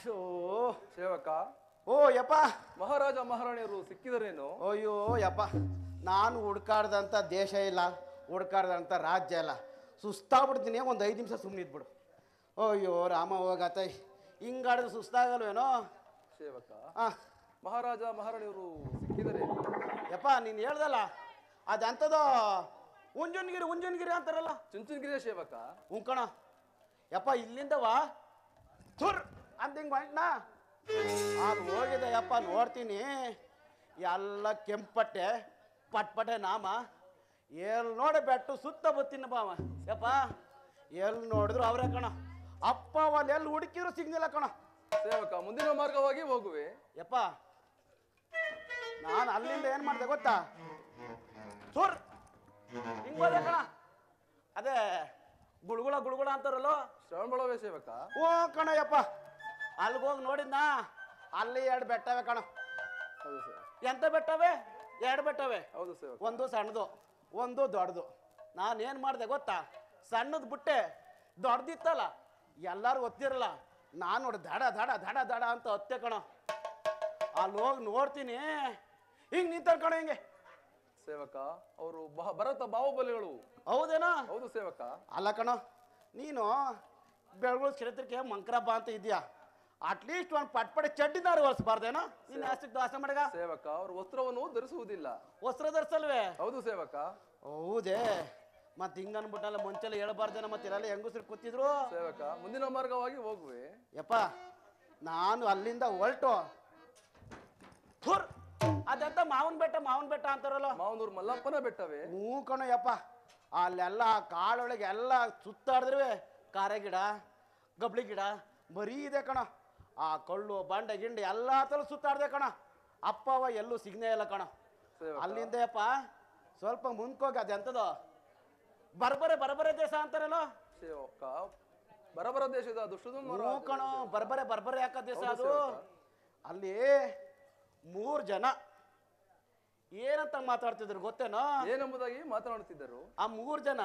ಶೋ ಸೇವಕ, ಓ ಯಪ್ಪ, ಮಹಾರಾಜ ಮಹಾರಾಣಿಯರು ಸಿಕ್ಕಿದರೇನು? ಅಯ್ಯೋ ಯಪ್ಪ, ನಾನು ಹುಡ್ಕಾಡ್ದಂಥ ದೇಶ ಇಲ್ಲ, ಹುಡ್ಕಾಡ್ದಂಥ ರಾಜ್ಯ ಇಲ್ಲ. ಸುಸ್ತಾಗ್ಬಿಡ್ತೀನಿ, ಒಂದು 5 ನಿಮಿಷ ಸುಮ್ಮನೆ ಇದ್ಬಿಡು. ಅಯ್ಯೋ ರಾಮ ಹೋಗತ್ತೈ, ಹಿಂಗಾಡಿದ್ರೆ ಸುಸ್ತಾಗಲ್ವೇನೋ. ಸೇವಕ, ಹಾಂ ಮಹಾರಾಜ ಮಹಾರಾಣಿಯರು ಸಿಕ್ಕಿದರೇನು? ಯಪ್ಪ, ನೀನು ಹೇಳ್ದಲ್ಲ ಅದಂಥದ್ದು ಉಂಜನಗಿರಿ ಅಂತಾರಲ್ಲ, ಚುಂಚನಗಿರಿಯ ಸೇವಕ. ಉಂಕಣ ಯಪ್ಪ, ಇಲ್ಲಿಂದವ ಥುರ್ ಅಂತ ಹಿಂಗೆ ಹೊಂಟ್ನಾ, ಅಲ್ಲಿ ಹೋಗಿದೆ ಯಪ್ಪ. ನೋಡ್ತೀನಿ ಎಲ್ಲ ಕೆಂಪಟ್ಟೆ ಪಟ್ಪಟೆ ನಾಮ, ಎಲ್ಲಿ ನೋಡಿ ಬೆಟ್ಟು ಸುತ್ತ ಬತ್ತೀನಿ ಬಾವ ಯಪ್ಪ. ಎಲ್ಲಿ ನೋಡಿದ್ರು ಅವರೇ ಕಣ, ಅಪ್ಪ ಅಲ್ಲಿ ಎಲ್ಲಿ ಹುಡುಕಿದ್ರು ಸಿಗ್ನಿಲ್ಲ ಕಣ. ಸೇವಕ, ಮುಂದಿನ ಮಾರ್ಗವಾಗಿ ಹೋಗುವೆ. ಯಪ್ಪ, ನಾನು ಅಲ್ಲಿಂದ ಏನು ಮಾಡಿದೆ ಗೊತ್ತಾ? ಸುರ್ ಹಿಂಗೆ ಹೋದೆ ಕಣ. ಅದೇ ಗುಳುಗುಳ ಅಂತಾರಲ್ಲೋ, ಶ್ರವಣಬೆಳಗೊಳ ಸೇವಕ. ಓ ಕಣ ಯಪ್ಪ, ಅಲ್ಲಿಗೆ ಹೋಗಿ ನೋಡಿದ್ನಾ, ಅಲ್ಲಿ 2 ಬೆಟ್ಟವೆ ಕಣ. ಹೌದು ಸರ್. ಎಂತ ಬೆಟ್ಟವೆ? 2 ಬೆಟ್ಟವೆ. ಹೌದು ಸೇವಕ. ಒಂದು ಸಣ್ಣದು, ಒಂದು ದೊಡ್ಡದು. ನಾನೇನು ಮಾಡಿದೆ ಗೊತ್ತಾ? ಸಣ್ಣದು ಬಿಟ್ಟೆ, ದೊಡ್ಡದಿತ್ತಲ್ಲ ಎಲ್ಲರೂ ಒತ್ತಿರಲ್ಲ, ನಾನು ನೋಡಿ ದಡ ದಡ ದಡ ದಡ ಅಂತ ಒತ್ತೆ ಕಣ. ಅಲ್ಲಿ ಹೋಗಿ ನೋಡ್ತೀನಿ, ಹಿಂಗೆ ನಿಂತಾರೆ ಕಣ ಹಿಂಗೆ. ಸೇವಕ, ಅವರು ಭರತ ಬಾಹುಬಲಿಗಳು. ಹೌದೇನೋ? ಹೌದು ಸೇವಕ. ಅಲ್ಲ ಕಣ, ನೀನು ಬೆಳಗುಳ ಕ್ಷೇತ್ರಕ್ಕೆ ಮಂಕ್ರಬ್ಬ ಅಂತ ಇದೆಯಾ, ಅಟ್ಲೀಸ್ಟ್ ಒಂದು ಪಟ್ಪಡೆ ಚಡ್ಡಿನಾರು ಹೊಲಿಸಬಾರ್ದೇನೋ ನೀನು? ಆಸ್ತಿಕ್ ದಾಸ ಮಾಡಗ ಸೇವಕ, ಅವರು ವಸ್ತ್ರವನ್ನು ಧರಿಸುವುದಿಲ್ಲ. ವಸ್ತ್ರ ಧರಿಸಲ್ವೇ? ಹೌದು ಸೇವಕ. ಹೌದೇ, ಮತ್ತೆ ಹಿಂಗನ್ಬಿಟ್ಟಲ್ಲ ಮುಂಚೆಲ್ಲ ಹೇಳ್ಬಾರ್ದೇನ, ಮತ್ತೆ ಇರಲ್ಲ ಹೆಂಗಸ್ರು ಕೂತಿದ್ರು. ಸೇವಕ, ಮುಂದಿನ ಮಾರ್ಗವಾಗಿ ಹೋಗುವೆ. ಯಪ್ಪ, ನಾನು ಅಲ್ಲಿಂದ ಹೊರಟು ಥುರ್ ಅದಂತ ಮಾವನ್ ಬೆಟ್ಟ ಅಂತಾರಲ್ಲ, ಮಾವನೂರು ಮಲ್ಲಪ್ಪನ ಬೆಟ್ಟವೇ? ಹ್ಞೂ ಕಣೋ ಯಪ್ಪ. ಅಲ್ಲೆಲ್ಲ ಕಾಳೊಳಗೆ ಎಲ್ಲ ಸುತ್ತಾಡಿದ್ರುವೆ ಕಾರ ಗಿಡ ಗಬ್ಳಿ ಗಿಡ ಬರೀ ಇದೆ ಕಣ. ಆ ಕಳ್ಳು ಬಂಡೆ ಗಿಂಡೆ ಎಲ್ಲ ತಲ ಸುತ್ತಾಡ್ದೆ ಕಣ. ಅಪ್ಪವ ಎಲ್ಲೂ ಸಿಗ್ನೇ ಇಲ್ಲ ಕಣ. ಅಲ್ಲಿಂದ ಯಪ್ಪ ಸ್ವಲ್ಪ ಮುಂದ್ಕೋಗಿ ಅದೆಂತದೋ ಬರ್ಬರೆ ದೇಶ ಅಂತಾರಲ್ಲ. ಸೇವಕ, ಬರಬರ ದೇಶದ ದುಷ್ಟದ ಕಣೋ ಬರ್ಬರೆ ಬರ್ಬರೆ ಯಾಕ ದೇಶ ಅದು ಅಲ್ಲಿ 3 ಜನ ಏನಂತ ಮಾತಾಡ್ತಿದ್ರು ಗೊತ್ತೇನೋ? ಏನೆಂಬುದಾಗಿ ಮಾತನಾಡುತ್ತಿದ್ದರು. ಆ 3 ಜನ,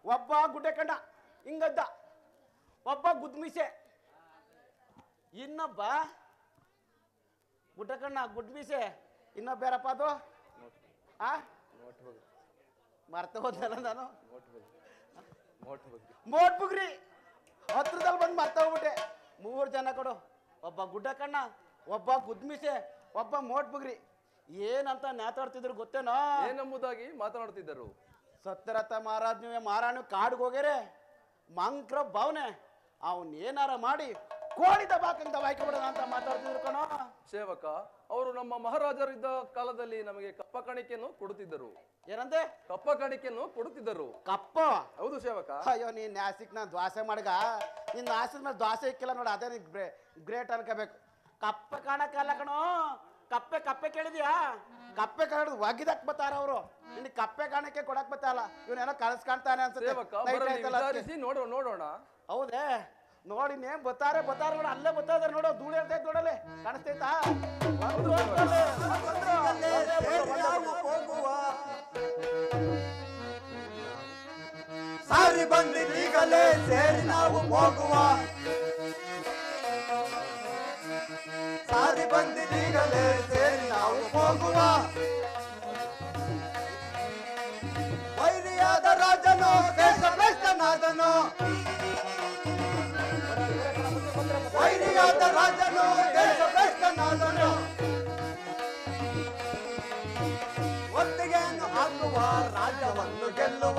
ಒಬ್ಬ ಗುಡ್ಡೆ ಕಂಡ ಹಿಂಗದ್ದ, ಒಬ್ಬ ಗುದ್ಮೀಸೆ, ಇನ್ನೊಬ್ಬ ಗುಡ್ಡೆ ಕಣ್ಣ ಗುಡ್ಮೀಸೆ, ಇನ್ನೊಬ್ಬ ಯಾರಪ್ಪ ಅದು? ಆ ಮರ್ತ ಹೋದ್ನಲ್ಲ ನಾನು. ಮೋಟ್ ಬುಗ್ರಿ ಹತ್ರದಲ್ಲಿ ಬಂದು ಮರ್ತ ಹೋಗ್ಬಿಟ್ಟೆ. 3 ಜನ ಕೊಡು, ಒಬ್ಬ ಗುಡ್ಡ ಕಣ್ಣ, ಒಬ್ಬ ಗುದ್ಮಿಸೆ, ಒಬ್ಬ ಮೋಟ್ ಬುಗ್ರಿ. ಏನಂತ ಮಾತಾಡ್ತಿದ್ರು ಗೊತ್ತೇನೋ? ಏನೆಂಬುದಾಗಿ ಮಾತನಾಡುತ್ತಿದ್ದರು. ಸತ್ಯರಥ ಮಹಾರಾಜ್ ನೀವೇ ಮಾರಾಣಿ ಕಾಡ್ಗೆ ಹೋಗ್ಯಾರೆ, ಮಂಕ್ರ ಭಾವನೆ ಅವನ್ ಏನಾರ ಮಾಡಿ ಕೋಳಿ ದಬಾಕಂತ ವಾಯ್ಕೊಬಿಡೋಣ ಅಂತ ಮಾತಾಡ್ತಿದ್ರು ಕಣೋ. ಸೇವಕ, ಅವರು ನಮ್ಮ ಮಹಾರಾಜರಿದ್ದ ಕಾಲದಲ್ಲಿ ನಮಗೆ ಕಪ್ಪ ಕಾಣಿಕೆಯನ್ನು ಕೊಡುತ್ತಿದ್ದರು. ಏನಂತೆ? ಕಪ್ಪ ಕಾಣಿಕೆಯನ್ನು ಕೊಡುತ್ತಿದ್ದರು. ಕಪ್ಪ? ಹೌದು ಸೇವಕ. ಅಯ್ಯೋ ನೀನ್ ನ್ಯಾಸಿಕ್ ನಾನು ದ್ವಾಸೆ ಮಾಡ್ಗ, ನಿನ್ನ ಆಸಿದ ಮೇಲೆ ದ್ವಾಸೆ ಇಕ್ಕಿಲ್ಲ ನೋಡ, ಅದೇ ನೀನ್ ಗ್ರೇಟ್ ಅನ್ಕೋಬೇಕು. ಕಪ್ಪ ಕಾಣಕ್ಕಲ್ಲ ಕಣೋ, ಕಪ್ಪೆ ಕಪ್ಪೆ ಕೇಳಿದ್ಯಾ? ಕಪ್ಪೆ ಕಾಣೋದು ಒಗಿದಕ್ ಬತ್ತಾರ ಅವರು, ನಿನ್ ಕಪ್ಪೆ ಕಾಣಕ್ಕೆ ಕೊಡಕ್ ಬತ್ತಾರಲ್ಲ. ಇವನೇನೋ ಕನಸ್ ಕಾಣ್ತಾನೆ ಸೇವಕ, ಅನ್ಸುತ್ತೆ. ನೋಡೋಣ. ಹೌದೇ? ನೋಡಿ ನೇಮ್ ಬತ್ತಾರೆ ನೋಡ, ಅಲ್ಲೇ ಬತ್ತಾರ ನೋಡೋ, ಧೂಳಿ ಇರ್ತೈತೆ ನೋಡಲೆ, ಕಾಣಿಸ್ತೈತಾ? ಸಾರಿ ಬಂದಿದ್ದೀಗಲೇ ಸೇರಿ ನಾವು ಹೋಗುವ, ಸಾರಿ ಬಂದಿದ್ದೀಗಲೇ ಸೇರಿ ನಾವು ಹೋಗುವ. ವೈರಿಯಾದ ರಾಜನು ದೇಶ ಭ್ರಷ್ಟನಾದನು, ವೈರಿಯಾದ ರಾಜನು ದೇಶ ಭ್ರಷ್ಟನಾದನು. ಒತ್ತಿಗೆಯನ್ನು ಹಾಕುವ ರಾಜ್ಯವನ್ನು ಗೆಲ್ಲುವ,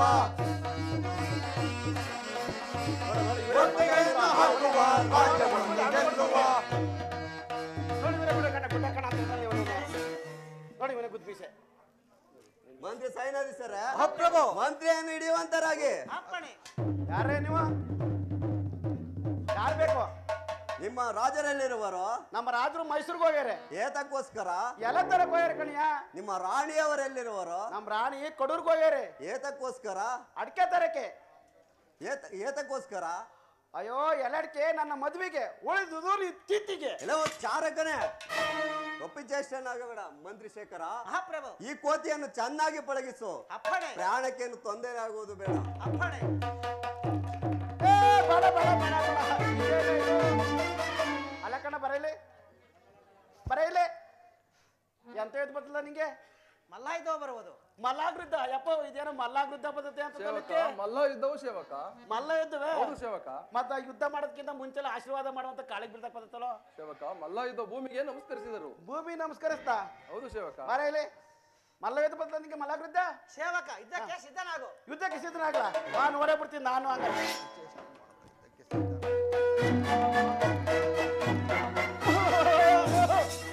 ಒತ್ತಿಗೆಯನ್ನು ಹಾಕುವ ರಾಜ್ಯವನ್ನು ಗೆಲ್ಲುವ. ನೋಡಿ ಇವನೇ ಗುದ್ಬೀಸೆ. ಮಂತ್ರಿ ಸೈನಾಧಿಸರ ಪ್ರಭು, ಮಂತ್ರಿಯನ್ನು ಹಿಡಿಯುವಂತರಾಗಿ. ಅಪ್ಪಣೆ. ಯಾರೇ ನೀವು? ಯಾರು ಬೇಕು? ನಿಮ್ಮ ರಾಜರಲ್ಲಿರುವರು? ನಮ್ಮ ರಾಜರು ಮೈಸೂರಿಗೆ ಹೋಗ್ಯಾರೆ. ಏತಕ್ಕೋಸ್ಕರ? ಎಲ್ಲ ತರಕ್ ಹೋಗ್ಯಾರ ಕಣಿಯ. ನಿಮ್ಮ ರಾಣಿಯವರೆಲ್ಲಿರುವರು? ನಮ್ಮ ರಾಣಿ ಕೊಡೂರ್ಗೆ ಹೋಗ್ಯಾರೆ. ಏತಕ್ಕೋಸ್ಕರ? ಅಡಿಕೆ ತರಕ್ಕೆ. ಏತಕ್ಕೋಸ್ಕರ? ಅಯ್ಯೋ ಎಲ್ಲಡಿಕೆ ನನ್ನ ಮದುವೆಗೆ, ಉಳಿದುದು ಇತ್ತೀಚೆಗೆ. ಎಲ್ಲ ಚಾರಕನೇ, ಒಪ್ಪಿಚೇಷ್ಟನಾಗಬೇಡ ಮಂತ್ರಿ ಶೇಖರ. ಮಹಾಪ್ರಭು, ಈ ಕೋತಿಯನ್ನು ಚೆನ್ನಾಗಿ ಪಳಗಿಸು. ಅಪ್ಪಣೆ. ಪ್ರಾಣಕ್ಕೇನು ತೊಂದರೆ ಆಗುವುದು ಬೇಡ. ಅಪ್ಪಣೆ. ಬೇಡ ಬೇಡ ಬೇಡ ಅಲ್ಲ ಕಣ, ಬರಲಿ ಬರಲಿ. ಎಂತ ಹೇಳ್ದು ಬರ್ತಲ್ಲ ನಿಂಗೆ? ಮಲ್ಲಾಯ್ದೋ ಬರುವುದು. ಮಲ್ಲಾಗೃದ್ಧ? ಯಪ್ಪ ಇದೇನೋ ಮಲ್ಲಾಗೃದ್ಧ ಪದ್ಧತಿ ಅಂತ. ಮಲ್ಲ ಯುದ್ಧವು ಸೇವಕ. ಮಲ್ಲ ಯುದ್ಧವೇ? ಹೌದು ಸೇವಕ. ಮತ್ತ ಯುದ್ಧ ಮಾಡೋದಕ್ಕಿಂತ ಮುಂಚೆಲ್ಲ ಆಶೀರ್ವಾದ ಮಾಡುವಂತ ಕಾಳಿಗೆ ಬೀಳ್ತಾ ಪದ್ಧತಲ್ಲೋ ಸೇವಕ. ಮಲ್ಲ ಯುದ್ಧ ಭೂಮಿಗೆ ನಮಸ್ಕರಿಸಿದರು. ಭೂಮಿ ನಮಸ್ಕರಿಸ್ತಾ? ಹೌದು ಸೇವಕ. ಬರಲಿ. ಮಲ್ಲ ಯುದ್ಧ ಬದಲ ನಿಂಗೆ ಮಲ್ಲಾಗೃದ್ಧ? ಸೇವಕ ಇದ್ದಕ್ಕೆ ಸಿದ್ಧನಾಗು. ಯುದ್ಧಕ್ಕೆ ಸಿದ್ಧನಾಗಲ್ಲ, ನಾನು ನೋಡೇ ಬಿಡ್ತೀನಿ ನಾನು. ಹಂಗ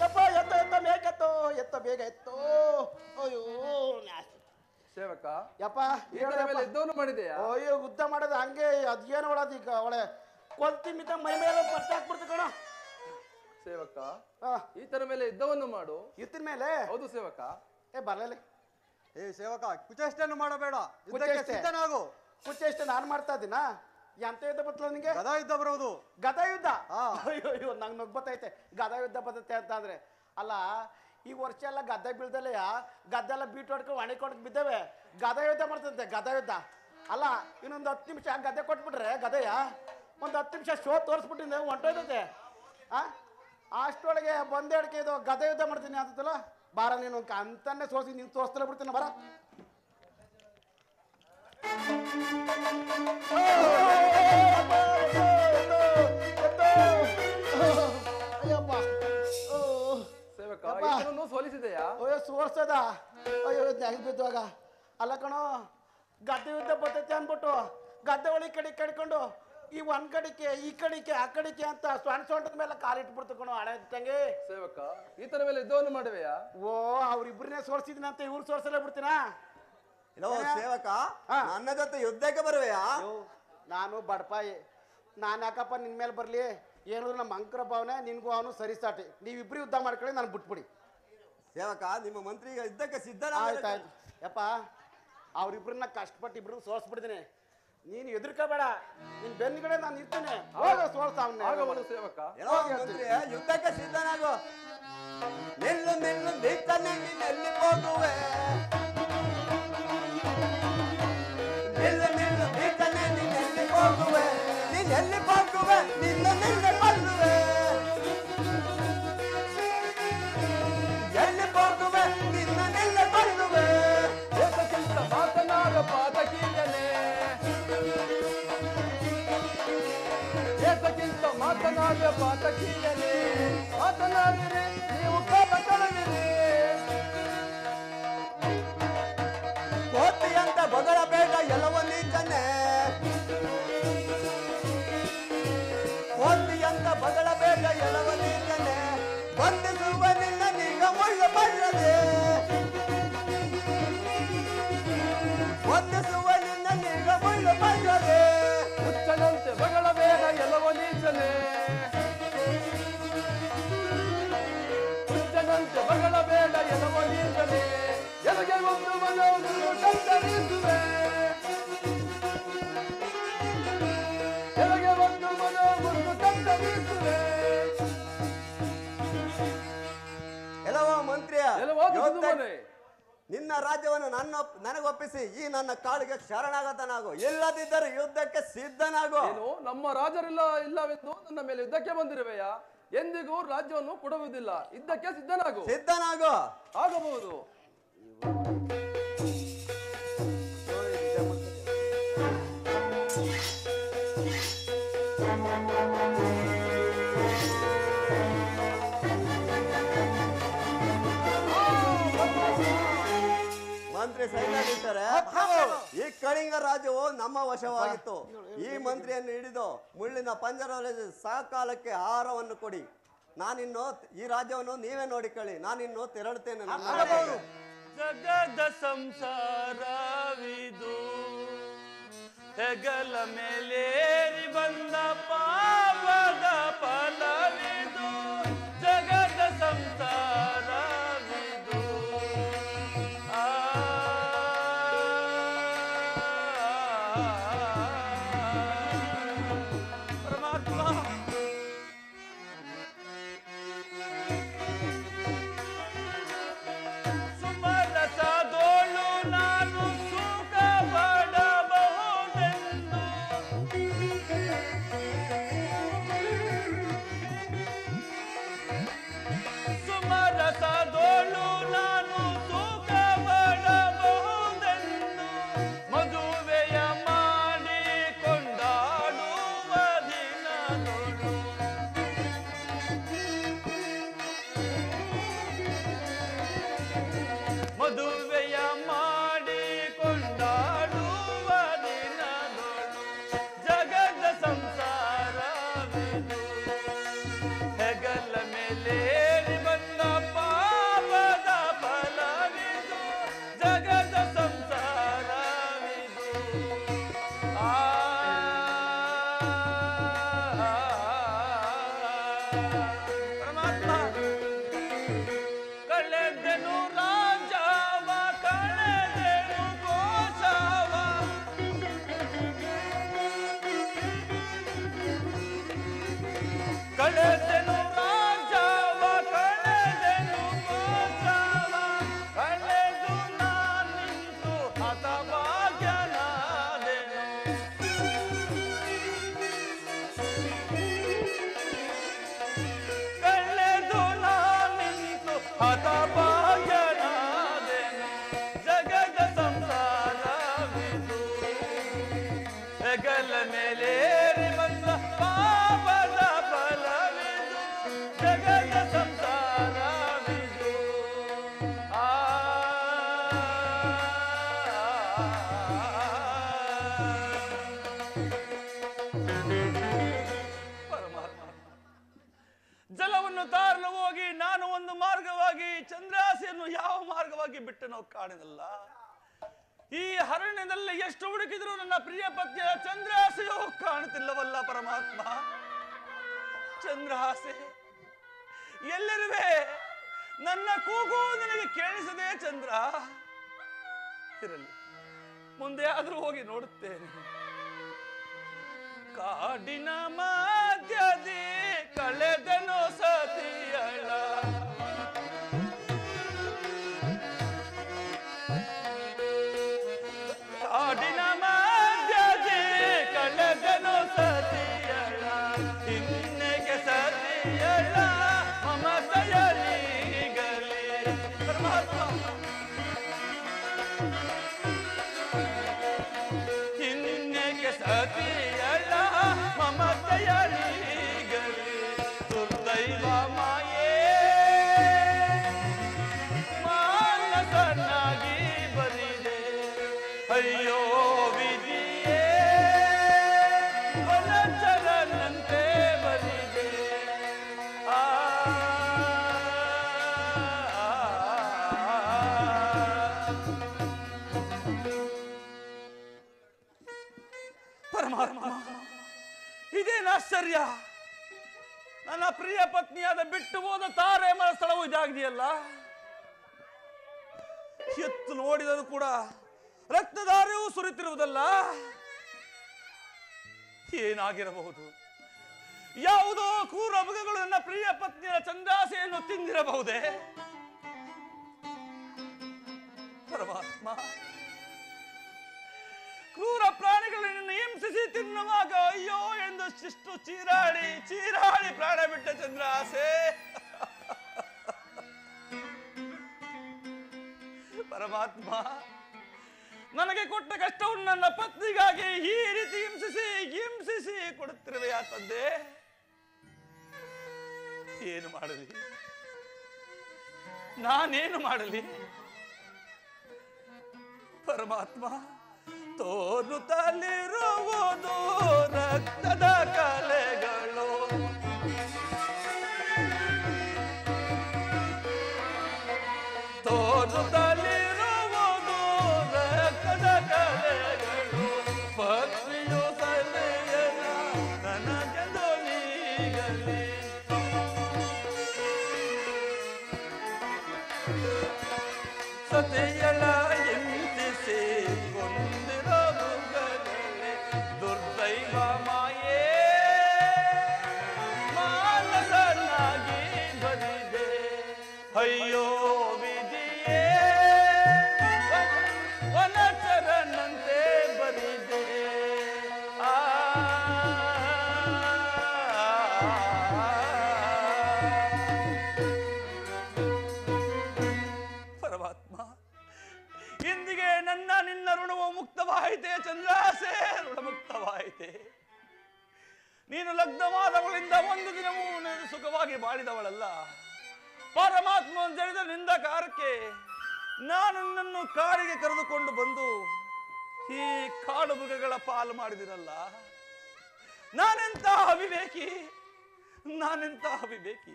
ಯಪ್ಪ ಎತ್ತ ಎತ್ತ ಬೇಕೆತ್ತೋ, ಎತ್ತ ಬೇಗ ಎತ್ತೋ. ಅಯ್ಯೋ ಸೇವಕ, ಯಪ್ಪ ಯುದ್ಧವನ್ನು ಮಾಡಿದೆಯಾ? ಅಯ್ಯೋ ಯುದ್ಧ ಮಾಡೋದು ಹಂಗೆ, ಅದೇನು ಮಾಡೋದು ಈಗ? ಅವಳೆ ಕೊಂತಿ ಮಿತ ಮೈ ಮೇಲೆ ಪರ್ಚ ಹಾಕ್ಬಿಡ್ತು ಕಣ. ಸೇವಕ, ಈತನ ಮೇಲೆ ಯುದ್ಧವನ್ನು ಮಾಡು. ಇತ್ತಿನ ಮೇಲೆ? ಹೌದು ಸೇವಕ. ಬರ್ಲಿ. ಸೇವಕ, ಕುಚೇಷ್ಟನ್ನು ಮಾಡಬೇಡ, ಸಿದ್ಧನಾಗು. ಕುಚೇಷ್ಟ ನಾನು ಮಾಡ್ತಾ ಇದ್ದೀನ? ಎಂತ ಯುದ್ಧ ಬತ್ತಲ್ಲ ನಿಂಗೆ? ಗದಾ ಯುದ್ಧ ಬರುವುದು. ಗದಾ ಯುದ್ಧ? ಅಯ್ಯೋ ಅಯ್ಯೋ ನಂಗೆ ನಗ್ಬತ್ತೈತೆ ಗದಾ ಯುದ್ಧ ಬರುತ್ತೆ ಅಂತ ಅಂದ್ರೆ. ಅಲ್ಲ ಈ ವರ್ಷ ಎಲ್ಲ ಗದ್ದೆ ಬೀಳ್ದಲೆಯ, ಗದ್ದೆಲ್ಲ ಬೀಟ್ ಹೊಡ್ಕೊಂಡು ಒಣಕೊಂಡು ಬಿದ್ದೇವೆ. ಗದಾ ಯುದ್ಧ ಮಾಡ್ತಂತೆ, ಗದಾ ಯುದ್ಧ. ಅಲ್ಲ ಇನ್ನೊಂದು 10 ನಿಮಿಷ ಗದ್ದೆ ಕೊಟ್ಬಿಟ್ರೆ, ಗದೆಯ ಒಂದು 10 ನಿಮಿಷ ಶೋ ತೋರಿಸ್ಬಿಟ್ಟಿಂದ ಹೊಂಟೋಯ್ತೈತೆ. ಅಷ್ಟೊಳಗೆ ಬಂದೇ ಅಡಿಕೆ ಇದು ಗದಾ ಯುದ್ಧ ಮಾಡ್ತೀನಿ ಅಂತಲ್ಲ. ಬಾರ ನೀನು ಅಂತಾನೆ ಸೋಸಿ ನೀನು ತೋರಿಸ್ತಲೇ ಬಿಡ್ತೀನಿ. ಬರ ಅಯ್ಯಪ್ಪ ಸೇವಕ, ಈತನನ್ನು ಸೋಲಿಸಿದೆಯಾ? ಅಯ್ಯೋ ಸೋರ್ಸದ. ಅಯ್ಯೋ ಹೆಂಗ್ ಬಿದ್ದುವಾಗ. ಅಲ್ಲ ಕಣೋ, ಗದ್ದೆ ಯುದ್ಧ ಬರ್ತೈತೆ ಅಂದ್ಬಿಟ್ಟು ಗದ್ದೆ ಒಳಗೆ ಕಡೆ ಕಡ್ಕೊಂಡು ಈ ಒಂದ್ ಕಡಿಕೆ ಈ ಕಡಿಕೆ ಆ ಕಡಿಕೆ ಅಂತ ಸೊಂಟದ ಮೇಲೆ ಕಾಲಿಟ್ಬಿಡ್ತು ಕಣೋ ಹಳೆ ತಂಗಿ. ಸೇವಕ, ಈತನ ಮೇಲೆ ಯುದ್ಧವನ್ನು ಮಾಡುವೆಯಾ? ಓ ಅವ್ರಿಬ್ರನ್ನೇ ಸೋರ್ಸಿದ್ನಂತ ಇವ್ರು ಸೋರ್ಸಲೇ ಬಿಡ್ತೀನಾ? ಸೇವಕ, ನನ್ನ ಜೊತೆ ಯುದ್ಧಕ್ಕೆ ಬರುವೆಯಾ? ನಾನು ಬಡಪಾಯಿ, ನಾನು ಯಾಕಪ್ಪ ನಿನ್ ಮೇಲೆ ಬರ್ಲಿ? ಏನಿದ್ರು ನಮ್ಮ ಅಂಕರ ಭಾವನೆ, ನಿನ್ಗೂ ಅವನು ಸರಿಸಾಟಿ. ನೀವಿಬ್ರು ಯುದ್ಧ ಮಾಡ್ಕೊಳ್ಳಿ, ನಾನು ಬಿಟ್ಬಿಡಿ. ಸೇವಕ, ನಿಮ್ಮ ಮಂತ್ರಿ ಯುದ್ಧಕ್ಕೆ ಸಿದ್ಧ. ಆಯ್ತಾಯ್ತು ಯಪ್ಪ, ಅವ್ರಿಬ್ರನ್ನ ಕಷ್ಟಪಟ್ಟು ಇಬ್ರು ಸೋರ್ಸ್ಬಿಡ್ತೀನಿ. ನೀನು ಹೆದರ್ಕೋಬೇಡ, ನಿನ್ ಬೆನ್ನುಗಡೆ ನಾನು ಇರ್ತೇನೆ. ಹೋಗ ಸೋಲ್ಸಾವ್ನೆ. ಆಗಬಹುದು ಸೇವಕ. ಏನೋ ಮಂತ್ರಿ, ಯುದ್ಧಕ್ಕೆ ಸಿದ್ಧನಾಗು. ನಿಲ್ಲು ನಿಲ್ಲು ನಿಂತನೆ ನೀನೆಲ್ಲಿ ಹೋಗುವೆ, ನಿಲ್ಲು ನಿಲ್ಲು ನಿಂತನೆ ನೀನೆಲ್ಲಿ ಹೋಗುವೆ, ನೀನೆಲ್ಲಿ ಹೋಗುವೆ, ನಿನ್ನ ನಿನ್ನೆ ಕೊಲ್ಲುವೆ, ಎಲ್ಲಿ ಹೋಗುವೆ, ನಿನ್ನ ನಿನ್ನೆ ಕೊಲ್ಲುವೆ. ಏಕಕ್ಕಿಂತ ಮಾತನಾಡ ಪಾತಕೀಯನೇ, ಏಕಕ್ಕಿಂತ ಮಾತನಾಡ ಪಾತಕೀಯನೇ, ಮಾತನಾಡಿರಿ ನೀವು ಕಾಲ ಕಳೆದಿರಿ. ಕೋತಿಯಂತ ಬಗಳಬೇಡ ಎಲ್ಲವ ನೀಚನೆ, ಕೋತಿಯಂತ ಬಗಳಬೇಡ ಎಲ್ಲವ ನೀಚನೆ, ಬಂಧಿಸುವ ನಿನ್ನ ನೀಗ ಮುಳ್ಳು ಬಲ್ಲದೆ, ಬಂಧಿಸುವ ನಿನ್ನ ನೀಗ ಮುಳ್ಳು ಬಲ್ಲದೆ. ಹುಚ್ಚನಂತೆ ಬಗಳಬೇಡ ಎಲ್ಲವೋ ನೀಚನೆ, ಹುಚ್ಚನಂತೆ ಬಗಳಬೇಡ ಎಲ್ಲವೋ ನೀಚನೆ, ಎನಗೆ ಒಂದು ಮನವನ್ನು ಕತ್ತರಿಸುವೆ, ಎನಗೆ ಒಂದು ಮನವನ್ನು ಕತ್ತರಿಸುವೆ. ಎಲ್ಲವ ಮಂತ್ರಿಯ ಎಲ್ಲವೋ ಯೋಧ- ಮನೆ ನಿನ್ನ ರಾಜ್ಯವನ್ನು ನನಗೊಪ್ಪಿಸಿ ಈ ನನ್ನ ಕಾಳಿಗೆ ಶರಣಾಗತನಾಗು, ಇಲ್ಲದಿದ್ದರೆ ಯುದ್ಧಕ್ಕೆ ಸಿದ್ಧನಾಗು. ಏನು ನಮ್ಮ ರಾಜರಿಲ್ಲ ಇಲ್ಲವೆಂದು ನನ್ನ ಮೇಲೆ ಯುದ್ಧಕ್ಕೆ ಬಂದಿರುವೆಯಾ? ಎಂದಿಗೂ ರಾಜ್ಯವನ್ನು ಕೊಡುವುದಿಲ್ಲ, ಯುದ್ಧಕ್ಕೆ ಸಿದ್ಧನಾಗು. ಸಿದ್ಧನಾಗು. ಆಗಬಹುದು. ಮಂತ್ರಿ ಸೈನ್ಯಾಧೀಶರೇ, ಈ ಕಳಿಂಗ ರಾಜ್ಯವು ನಮ್ಮ ವಶವಾಗಿತ್ತು. ಈ ಮಂತ್ರಿಯನ್ನು ಹಿಡಿದು ಮುಳ್ಳಿನ ಪಂಜರದಲ್ಲಿ ಸಕಾಲಕ್ಕೆ ಆಹಾರವನ್ನು ಕೊಡಿ. ನಾನಿನ್ನು ಈ ರಾಜ್ಯವನ್ನು ನೀವೇ ನೋಡಿಕೊಳ್ಳಿ, ನಾನಿನ್ನು ತೆರಳುತ್ತೇನೆ. ಜಗದ ಸಂಸಾರವಿದು, ಹೆಗಲ ಮೇಲೇರಿ ಬಂದ ಪಾಪದ ಫಲವಿದು, ಜಗದ ಸಂಸಾರವಿದು. ಪರಮಾತ್ಮ, ಸುಮರಸದೋಳು ನಾನು ಸುಖ ಪಡಬಹುದೆಂದು, ಸುಮರಸದೋಳು ನಾನು ಸುಖ ಪಡಬಹುದೆಂದು, ಮದುವೆಯ ಮಾಡಿ ಕೊಂಡಾಡುವ ದಿನದೊಳು, ಮದುವೆಯ ಮಾಡಿ ಕೊಂಡಾಡುವ ದಿನದೊಳು, ಜಗದ ಸಂಸಾರವಿದು, ಹೆಗಲ ಮೇಲೇರಿ ಬಂದ ಪಾಪದ ಫಲವಿದು, ಜಗದ ಸಂಸಾರವಿದು. ಪರಮಾತ್ಮ, ಕಳೆದೆನು ರಾಜವ, ಕಳೆದೆನು ಕೋಶವ, ಕಳೆದೆನು ರಾಜವ, ಕಳೆದೆನು ಕೋಶವ, ಕಳೆದು ನಾನಿಂತು ಹತಭಾಗ್ಯನಾದೆನು. ಕಳೆದು ನಾನಿಂತು ಹತಭಾಗ್ಯನಾದೆನು, ಜಗದ ಸಂಸಾರವಿದು, ಹೆಗಲ ಮೇಲೇರಿ ಬಂದ ಪಾಪದ ಫಲವಿದು, ಜಗದ ಸಂಸಾರವಿದು. ಪರಮಾತ್ಮ, ಜಲವನ್ನು ತಾರಲು ಹೋಗಿ ನಾನು ಒಂದು ಮಾರ್ಗವಾಗಿ, ಚಂದ್ರಾಸೆಯನ್ನು ಯಾವ ಮಾರ್ಗವಾಗಿ ಬಿಟ್ಟನೋ ಕಾಣಿದಲ್ಲ. ಈ ಅರಣ್ಯದಲ್ಲಿ ಎಷ್ಟು ಹುಡುಕಿದರೂ ನನ್ನ ಪ್ರಿಯ ಪತ್ನಿಯ ಚಂದ್ರಾಸೆಯೋ ಕಾಣುತ್ತಿಲ್ಲವಲ್ಲ ಪರಮಾತ್ಮ. ಚಂದ್ರಹಾಸೆ, ಎಲ್ಲಿರುವೆ? ನನ್ನ ಕೂಗು ನಿನಗೆ ಕೇಳಿಸದೆ ಚಂದ್ರ? ಇರಲಿ, ಮುಂದೆ ಆದರೂ ಹೋಗಿ ನೋಡುತ್ತೇನೆ. ಕಾಡಿನ ಮಧ್ಯದಿ ಕಳೆದನು ಸತಿಯಳ ಕಾಡಿನ ಮಧ್ಯದಿ ಕಳೆದನು ಸತಿಯಳ ಇನ್ನೆಗೆ ಸತಿಯಳ ಮಮತೆಯಲಿಗಲಿ ಪರಮಾತ್ಮ ಇನ್ನೆಗೆ ಸತಿಯಳ ಮಮತೆಯಲಿಗಲಿ ದುರ್ದೈವ ಮಾಯೇ ಮಾನಸನಾಗಿ ಬರಿದೆ ಅಯ್ಯೋ ವಿಧಿಯೇ ವನಚರನಂತೆ ಬರಿದೆ ಆ ಪರಮಾತ್ಮ ಇದೇನು ಆಶ್ಚರ್ಯ ನನ್ನ ಪ್ರಿಯ ಪತ್ನಿಯಾದ ಬಿಟ್ಟು ಹೋದ ತಾರೆ ಮರ ಸ್ಥಳವು ಇದಾಗಿದೆಯಲ್ಲ ಎತ್ತು ನೋಡಿದರೂ ಕೂಡ ರಕ್ತಧಾರೆಯೂ ಸುರಿತಿರುವುದಲ್ಲ ಏನಾಗಿರಬಹುದು ಯಾವುದೋ ಕ್ರೂರ ಮೃಗಗಳು ನನ್ನ ಪ್ರಿಯ ಪತ್ನಿಯ ಚಂದಾಸೆಯನ್ನು ತಿಂದಿರಬಹುದೇ ಪರಮಾತ್ಮ ಕ್ರೂರ ಪ್ರಾಣಿಗಳನ್ನು ಹಿಂಸಿಸಿ ತಿನ್ನುವಾಗ ಅಯ್ಯೋ ಎಂದು ಶಿಷ್ಟು ಚೀರಾಡಿ ಚೀರಾಡಿ ಪ್ರಾಣ ಬಿಟ್ಟ ಚಂದ್ರಾಸೆ ಪರಮಾತ್ಮ ನನಗೆ ಕೊಟ್ಟ ಕಷ್ಟವನ್ನು ನನ್ನ ಪತ್ನಿಗಾಗಿ ಈ ರೀತಿ ಹಿಂಸಿಸಿ ಹಿಂಸಿಸಿ ಕೊಡುತ್ತಿರುವೆಯಾ ತಂದೆ ಏನು ಮಾಡಲಿ ನಾನೇನು ಮಾಡಲಿ ಪರಮಾತ್ಮ ತೋರುತ್ತಲಿರುವುದು ರಕ್ತದ ಕಲೆಗಳು ತೋರುತ್ತಲಿರುವುದು ರಕ್ತದ ಕಲೆಗಳು ಪತ್ನಿಯು ಸಲಹೆಯಲ್ಲ ನನಗೆಂದು ನೀಗಲಿ ಸತಿಯಳ ಹಿಂಸಿಸಿ ಕೊಂದಿರೋ ಮೃಗಗಳೇ ದುರ್ದೈವ ಮಾಯೇ ಮಾನಸನಾಗಿ ಬರಿದೆ ಅಯ್ಯೋ ವಿಧಿಯೇ ವನಚರನಂತೆ ಬರಿದೆ ಆ ಪರಮಾತ್ಮ ಇಂದಿಗೆ ನನ್ನ ನಿನ್ನ ಋಣವು ಮುಕ್ತವಾಯಿತೆ ಚಂದ್ರಾಸೆ ಋಣಮುಕ್ತವಾಯಿತೆ ನೀನು ಲಗ್ನವಾದವಳಿಂದ ಒಂದು ದಿನವೂ ನೀನು ಸುಖವಾಗಿ ಬಾಳಿದವಳಲ್ಲ ಪರಮಾತ್ಮ ಜಡಿದ ನಿಂದಕಾರಕ್ಕೆ ನಾನು ನಿನ್ನನ್ನು ಕಾಡಿಗೆ ಕರೆದುಕೊಂಡು ಬಂದು ಈ ಕಾಡು ಮೃಗಗಳ ಪಾಲು ಮಾಡಿದಿರಲ್ಲ ನಾನೆಂತ ಅವಿವೇಕಿ ನಾನೆಂತ ಅವಿವೇಕಿ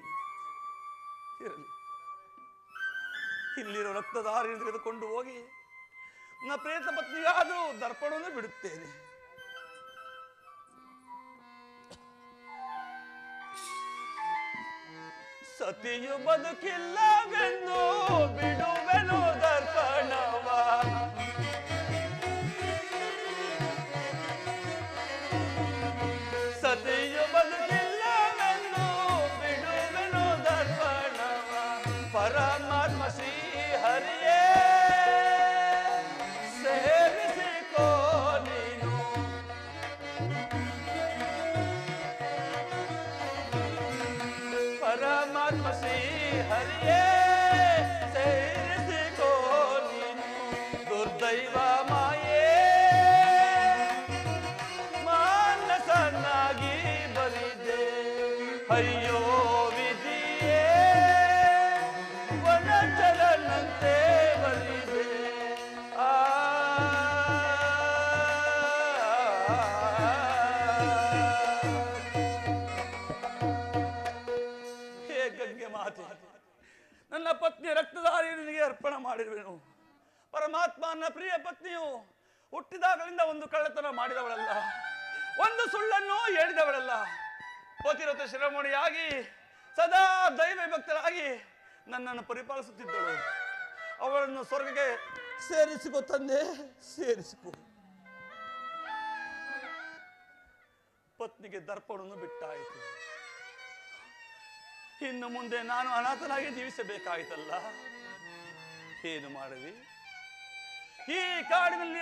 ಇರಲಿ ಇಲ್ಲಿರೋ ರಕ್ತಧಾರಿ ತೆಗೆದುಕೊಂಡು ಹೋಗಿ ನನ್ನ ಪ್ರೇತ ಪತ್ನಿಗಾದರೂ ದರ್ಪಣವನ್ನು ಬಿಡುತ್ತೇನೆ ಸತಿಯು ಬದುಕಿಲ್ಲವೆಂದು ಬಿಡುವೆನು ದರ್ಪಣವ ಸತಿಯು ಬದುಕಿಲ್ಲವೆಂದು ಬಿಡುವೆನು ದರ್ಪಣವ ಪರಮಾತ್ಮ ಶ್ರೀ ಹರಿಯೇ ಸೇರಿಸಿಕೋ ನೀನು ಪರಮಾತ್ಮ ಶ್ರೀ ಹರಿಯೇ ಸೇರಿಸಿಕೋ ನೀನು ದುರ್ದೈವ ಮಾಯೇ ಮಾನಸನಾಗಿ ಬರಿದೆ ಅಯ್ಯೋ ವಿಧಿಯೇ ವನಚರನಂತೆ ಬರಿದೆ ಆ ಹೇ ಗಂಗೆ ಮಾತೆ ನನ್ನ ಪತ್ನಿಯ ರಕ್ತಧಾರಿ ನಿನಗೆ ಅರ್ಪಣೆ ಮಾಡಿರುವೆನು ಪರಮಾತ್ಮ ನನ್ನ ಪ್ರಿಯ ಪತ್ನಿಯು ಹುಟ್ಟಿದಾಗಲಿಂದ ಒಂದು ಕಳ್ಳತನ ಮಾಡಿದವಳಲ್ಲ ಒಂದು ಸುಳ್ಳನ್ನು ಹೇಳಿದವಳಲ್ಲ ಪತಿರಥ ಶಿರೋಮಣಿಯಾಗಿ ಸದಾ ದೈವ ಭಕ್ತರಾಗಿ ನನ್ನನ್ನು ಪರಿಪಾಲಿಸುತ್ತಿದ್ದಳು ಅವಳನ್ನು ಸ್ವರ್ಗಕ್ಕೆ ಸೇರಿಸಿಕೊ ತಂದೆ ಸೇರಿಸಿಕೊ ಪತ್ನಿಗೆ ದರ್ಪಣವನ್ನು ಬಿಟ್ಟಾಯಿತು. ಇನ್ನು ಮುಂದೆ ನಾನು ಅನಾಥನಾಗಿ ಜೀವಿಸಬೇಕಾಯಿತಲ್ಲ. ಏನು ಮಾಡಲಿ? ಈ ಕಾಡಿನಲ್ಲಿ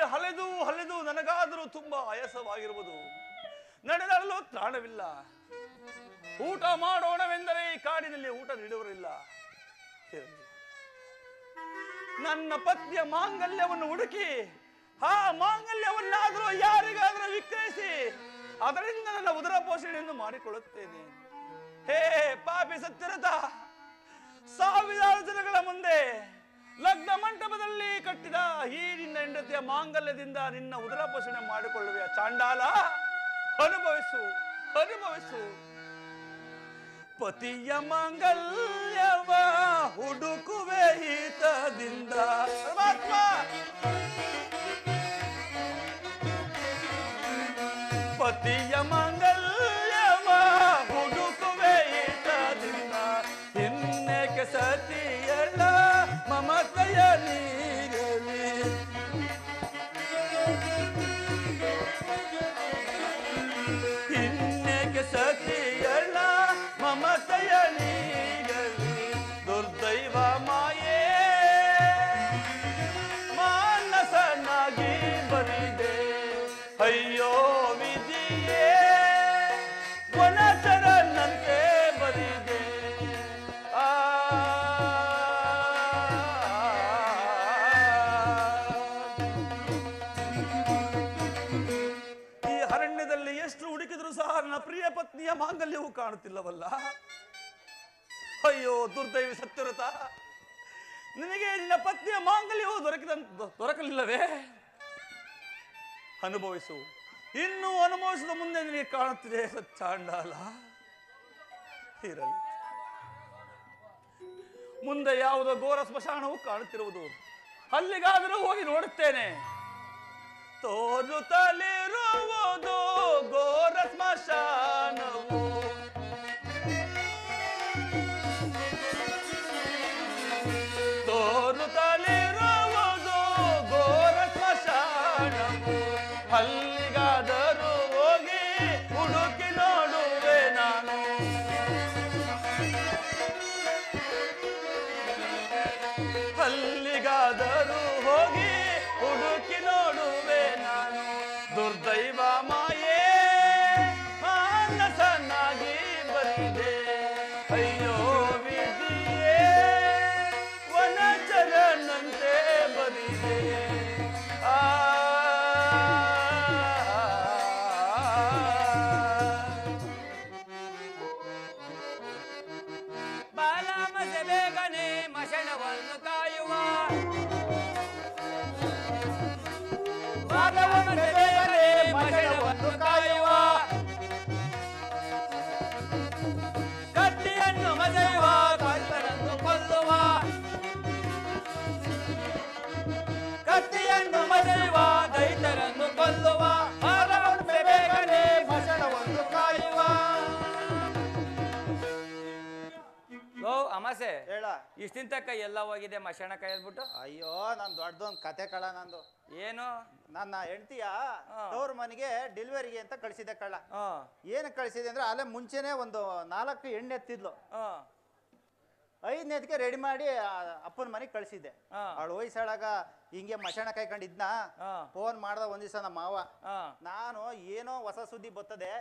ಅಲೆದು ನನಗಾದರೂ ತುಂಬಾ ಆಯಾಸವಾಗಿರುವುದು. ನಡೆದಾಡಲು ತ್ರಾಣವಿಲ್ಲ. ಊಟ ಮಾಡೋಣವೆಂದರೆ ಈ ಕಾಡಿನಲ್ಲಿ ಊಟ ನೀಡುವರಿಲ್ಲ. ನನ್ನ ಪತ್ನಿಯ ಮಾಂಗಲ್ಯವನ್ನು ಹುಡುಕಿ ಆ ಮಾಂಗಲ್ಯವನ್ನಾದರೂ ಯಾರಿಗಾದರೂ ವಿಕ್ರಯಿಸಿ ಅದರಿಂದ ನನ್ನ ಉದರ ಪೋಷಣೆಯನ್ನು ಮಾಡಿಕೊಳ್ಳುತ್ತೇನೆ. ಹೇ ಪಾಪಿ ಸತ್ಯರಥ, ಸಾವಿರಾರು ಜನಗಳ ಮುಂದೆ ಲಗ್ನ ಮಂಟಪದಲ್ಲಿ ಕಟ್ಟಿದ ಈ ನಿನ್ನ ಹೆಂಡತಿಯ ಮಾಂಗಲ್ಯದಿಂದ ನಿನ್ನ ಉದರ ಪೋಷಣೆ ಮಾಡಿಕೊಳ್ಳುವ ಚಾಂಡಾಲ, ಅನುಭವಿಸು ಅನುಭವಿಸು. ಪತಿಯ ಮಾಂಗಲ್ಯವ ಹುಡುಕುವೆ ಹಿತದಿಂದ. ಪರಮಾತ್ಮ, ಪತಿಯ ಮಾಂಗಲ್ಯವ ಹುಡುಕುವೆ ಹಿತದಿಂದ. ಇನ್ನೇಕೆ ಸತಿಯಲ್ಲ ಮಮತೆಯ ನೀರಲಿ. ಇನ್ನೇಕೆ ಸತಿಯಲ್ಲ ಮಮತೆಯ ನೀರಲಿ. ದುರ್ದೈವ ಮಾಯೇ ಮಾನಸನಾಗಿ ಬರಿದೆ. ಅಯ್ಯೋ ವಿಧಿಯೇ ವನಚರನಂತೆ ಬರಿದೆ. ಈ ಅರಣ್ಯದಲ್ಲಿ ಎಷ್ಟು ಹುಡುಕಿದ್ರು ಸಹ ನನ್ನ ಪ್ರಿಯ ಪತ್ನಿಯ ಮಾಂಗಲ್ಯವು ಕಾಣುತ್ತಿಲ್ಲವಲ್ಲ. ಅಯ್ಯೋ ದುರ್ದೈವಿ ಸತ್ಯವ್ರತ, ನಿನಗೆ ನಿನ್ನ ಪತ್ನಿಯ ಮಾಂಗಲ್ಯವು ದೊರಕಲಿಲ್ಲವೇ? ಅನುಭವಿಸು. ಇನ್ನೂ ಅನುಭವಿಸಿದ ಮುಂದೆ ನಿನಗೆ ಕಾಣುತ್ತಿದೆ ಚಾಂಡಾಲ. ಇರಲಿ, ಮುಂದೆ ಯಾವುದೋ ಘೋರ ಸ್ಮಶಾನವು ಕಾಣುತ್ತಿರುವುದು. ಅಲ್ಲಿಗಾದರೂ ಹೋಗಿ ನೋಡುತ್ತೇನೆ. ತೋರುತ್ತಲಿರುವುದು ಘೋರ ಸ್ಮಶಾನವು. ತೋರುತ್ತಲಿರುವುದು ಘೋರ ಸ್ಮಶಾನವು. ಅಲ್ಲಿಗಾದರೂ ಹೋಗಿ ಹುಡುಕಿ ನೋಡುವೆ ನಾನು. ಅಲ್ಲಿಗಾದರೂ ಹೋಗಿ ಹುಡುಕಿ ನೋಡುವೆ ನಾನು. ದುರ್ದೈವ ಮಾಯೇ ಮಾನಸನಾಗಿ ಬರಿದೆ. ಅಯ್ಯೋ ವಿಧಿಯೇ ವನಚರನಂತೆ ಬರಿದೆ. ಬಾಲಮಸೆ ಬೇಗನೆ ಮಶಣವನ್ನು ಕಾಯುವ. ಬಾಲಮಸೆ ಬೇಗನೆ ಮಶಣವನ್ನು ಕಾಯುವ. ಕತ್ತಿಯನ್ನು ಮಸೆಯುವ ಕರ್ತನನ್ನು ಕೊಲ್ಲುವ. ಕತ್ತಿಯನ್ನು ಮಸೆಯುವ ದೈತರನ್ನು ಕೊಲ್ಲುವ. ಬಾಲಮಸೆ ಬೇಗನೆ ಮಶಣವನ್ನು ಕಾಯುವ. ಲೋ ಅಮಾಸೆ, ಹೇಳ. ಇಷ್ಟಿನ ತಕ್ಕ ಎಲ್ಲ ಹೋಗಿದೆ ಮಶಾಣ ಕಾಯದ್ಬಿಟ್ಟು. ಅಯ್ಯೋ, ನನ್ ದೊಡ್ಡದೊಂದು ಕತೆ ಕಳ ನಂದು. ಏನು? ನನ್ನ ಹೆಂಡತಿಯ ತವ್ರ ಮನೆಗೆ ಡೆಲಿವರಿಗೆ ಅಂತ ಕಳಿಸಿದೆ ಕಳ್ಳ. ಹಾ ಏನು ಕಳಿಸಿದೆ ಅಂದ್ರೆ ಅಲ್ಲೇ ಮುಂಚೆನೆ ಒಂದು 4 ಹೆಣ್ಣು ಎತ್ತಿದ್ಲು. ಹಾ 5ನೇದಕ್ಕೆ ರೆಡಿ ಮಾಡಿ ಅಪ್ಪನ ಮನೆಗೆ ಕಳಿಸಿದ್ದೆ. ಅವಳು ವಯಸ್ಸಾಳಾಗ ಹಿಂಗೆ ಮಶಾಣ ಕಾಯ್ಕೊಂಡಿದ್ನ. ಫೋನ್ ಮಾಡ್ದ ಒಂದ್ ದಿವಸ ನಮ್ಮ ಮಾವ. ನಾನು ಏನೋ ಹೊಸ ಸುದ್ದಿ ಬರ್ತದೆ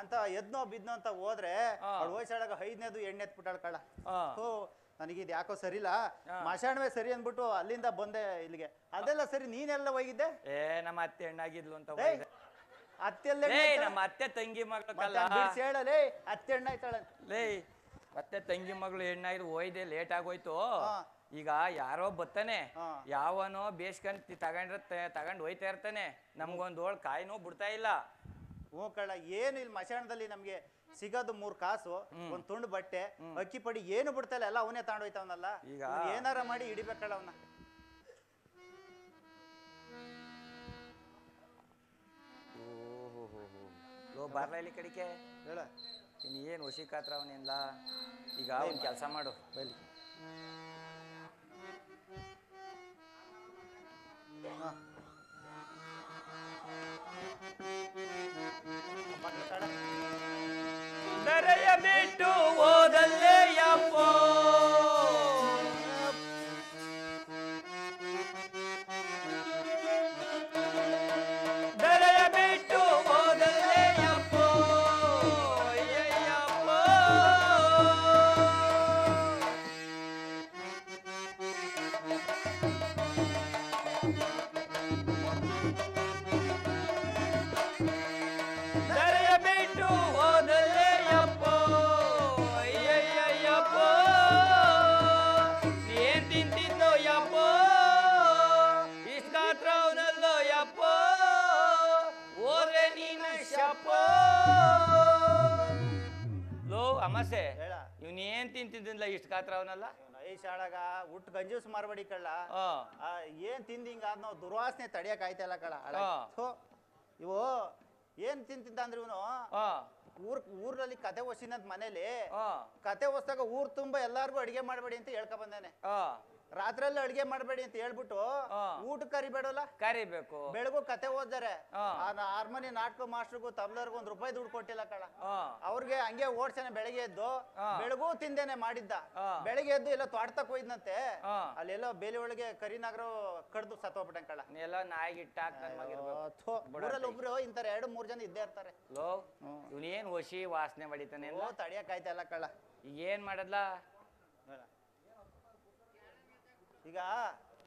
ಅಂತ ಎದ್ನೋ ಬಿದ್ನೋ ಅಂತ ಹೋದ್ರೆ ಅವಳು ವಯಸ್ಸಾಳಾಗ 5ನೇದು ಎಣ್ಣೆ ಎತ್ಬಿಟ್ಟಾಳ ಕಳ್ಳ. ಹೋ, ನನಗಿದ್ ಯಾಕೋ ಸರಿಲ್ಲ, ಮಶಾಣವೇ ಸರಿ ಅಂದ್ಬಿಟ್ಟು ಅಲ್ಲಿಂದ ಬಂದೆ ಇಲ್ಲಿಗೆ. ಅದೆಲ್ಲ ಸರಿ, ನೀನೆಲ್ಲ ಹೋಗಿದ್ದೆ? ನಮ್ಮ ಅತ್ತೆ ಹೆಣ್ಣಾಗಿದ್ಲು ಅಂತ ಅತ್ತೆಲ್ಲ ನಮ್ಮ ಅತ್ತೆ ತಂಗಿ ಮಗಳು ಹೇಳಲೇ, ಅತ್ತೆ ಹೆಣ್ಣಾಯ್ತಾಳ ಲೇ. ಮತ್ತೆ ತಂಗಿ ಮಗಳು ಹೆಣ್ಣಾಗಿದ್ದು ಹೋಯ್ದೆ, ಲೇಟ್ ಆಗೋಯ್ತು. ಈಗ ಯಾರೋ ಬತ್ತಾನೆ, ಯಾವನೋ ಬೇಸ್ಕಂತ ತಗೊಂಡ್ ಹೋಯ್ತಾ ಇರ್ತಾನೆ. ನಮ್ಗೊಂದ್ ಓಳ್ ಕಾಯಿನೂ ಬಿಡ್ತಾ ಇಲ್ಲ. ಹ್ಞೂ ಕಳ್ಳ, ಏನು ಇಲ್ಲಿ ಮಶಾಣದಲ್ಲಿ ನಮ್ಗೆ ಸಿಗೋದು 3 ಕಾಸು, ಒಂದ್ ತುಂಡು ಬಟ್ಟೆ, ಅಕ್ಕಿ ಪಡಿ ಏನು ಬಿಡ್ತಾಯಿಲ್ಲ, ಎಲ್ಲ ಅವನೇ ತಗೊಂಡೋಯ್ತಾವನಲ್ಲ. ಈಗ ಏನಾರ ಮಾಡಿ ಹಿಡಿಬೇಕಲ್ಲ ಅವನ್ನ. ಲೋ ಬರ್ಲ ಇಲ್ಲಿ ಕಡಿಕೆ ಹೇಳ. ಇನ್ನು ಏನು ವಶೀಕಾತ್ರ ಅವನಿಲ್ಲ. ಈಗ ಒಂದು ಕೆಲಸ ಮಾಡು, ಬೈಲಿ ಮಾತಾಡ ಬಿಟ್ಟು ಹೋದಲ್ಲೇ ಯಪ್ಪೋ ದರೆಯ ಬಿಟ್ಟು ಹೋದಲ್ಲೇ ಯಪ್ಪೋ ಅಯ್ಯಯ್ಯಪ್ಪೋ ದರೆಯ ಬಿಟ್ಟು ಹೋದಲ್ಲೇ ಯಪ್ಪೋ ಅಯ್ಯಯ್ಯಯ್ಯಪ್ಪೋ ಏನ್ ತಿಂತಿದ್ದೋ ಯಪ್ಪೋ ಇಷ್ಟ ಗಾತ್ರವನಲ್ಲೋ ಯಪ್ಪೋ ಹೋದ್ರೆ ನೀನು ಶಪ್ಪೋ ಲೋ ಅಮಾಸೆ ಹೇಳ ಇವನೇನ್ ತಿಂತಿದ್ದಿಲ್ಲ ಇಷ್ಟ ಗಾತ್ರವನಲ್ಲ ಐಶಾಳಗ ಉಟ್ಟು ಗಂಜೂಸ್ ಮಾರ್ಬೇಡಿ ಕಳ್ಳ ಏನ್ ತಿಂದ ಹಿಂಗ ನಾವು ದುರ್ವಾಸನೆ ತಡಿಯಕ್ ಆಯ್ತಲ್ಲ ಕಳ್ಳ ಥು, ಇವು ಏನ್ ತಿಂತಿದ್ದ ಅಂದ್ರೆ ಇವನು ಊರಲ್ಲಿ ಕತೆ ಓಸಿನಂತ ಮನೇಲಿ ಕತೆ ಓಸ್ದಾಗ ಊರ್ ತುಂಬಾ ಎಲ್ಲಾರ್ಗು ಅಡಿಗೆ ಮಾಡ್ಬೇಡಿ ಅಂತ ಹೇಳ್ಕೊ ಬಂದಾನೆ ರಾತ್ರಿಯಲ್ಲಿ ಅಡಿಗೆ ಮಾಡ್ಬೇಡಿ ಅಂತ ಹೇಳ್ಬಿಟ್ಟು ಊಟ ಕರಿಬೇಡಲ್ಲ ಕರಿಬೇಕು ಬೆಳಗು ಕತೆ ಓದ್ದಾರೆ ಹಾರ್ಮೋನಿ ನಾಟಕ ಮಾಸ್ಟರ್ಗೂ ತಬ್ಲರ್ಗೂ ₹1 ದುಡ್ಡು ಕೊಟ್ಟಿಲ್ಲ ಕಳ ಅವ್ರಿಗೆ ಹಂಗೆ ಓಡ್ಸಾನೆ ಬೆಳಗ್ಗೆ ಎದ್ದು ಬೆಳಗೂ ತಿಂದೇನೆ ಮಾಡಿದ್ದ ಬೆಳಗ್ಗೆ ಎದ್ದು ಎಲ್ಲ ತೋಟಕ್ ಹೋಯ್ದಂತೆ ಅಲ್ಲೆಲ್ಲೋ ಬೇಲಿ ಒಳಗೆ ಕರಿನಾಗರು ಕಡ್ದು ಸತ್ತೋಗ್ಬಿಟ್ಟೆ ಕಳ ಎಲ್ಲ ನಾಯಿಗೆ ಊರಲ್ಲಿ ಒಬ್ರು ಇಂತಾರೆ 2-3 ಜನ ಇದ್ದೇ ಇರ್ತಾರೆ ಲೋ ಇವನೇನ್ ಹೊಸಿ ವಾಸನೆ ಹೊಡಿತಾನೆ ತಡಿಯಕ್ ಆಯ್ತಲ್ಲ ಕಳ್ಳ ಈಗ ಏನ್ ಮಾಡದ್ಲ ಈಗ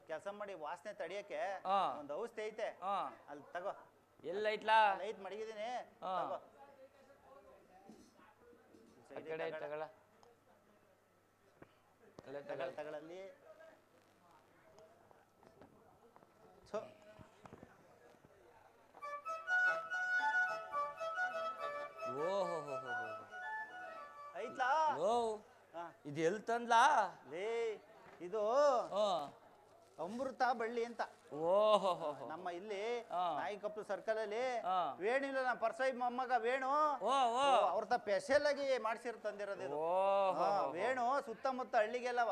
ಕೆಲಸ ಮಾಡಿ ವಾಸನೆ ತಡಿಯಕ್ಕೆ ಒಂದ್ ಔಷಧಿ ಐತೆ ಅಲ್ಲಿ ತಗೋ ಎಲ್ಲ ಐತ್ಲಾ ಐತ್ ಮಡಗಿದೀನಿ ತಗೋ ಆ ಕಡೆ ತಗೊಳ ತಗೊಳಲ್ಲಿ ಐತ್ಲಾ ಇದು ಎಲ್ ತಂದ್ಲಾ ಲೇ ಇದು ಅಮೃತ ಬಳ್ಳಿ ಅಂತ ಓಹೋ ನಮ್ಮ ಇಲ್ಲಿ ನಾಯಿಕಪ್ಪು ಸರ್ಕಲ್ ಅಲ್ಲಿ ವೇಣು ಇಲ್ಲ ನಮ್ಮ ಪರ್ಸೈ ಮೊಮ್ಮಗ ವೇಣು ಅವ್ರ ಸ್ಪೆಷಲ್ ಆಗಿ ಮಾಡ್ಸಿರ್ ತಂದಿರೋದು ಇದು ವೇಣು ಸುತ್ತಮುತ್ತ ಹಳ್ಳಿಗೆಲ್ಲವ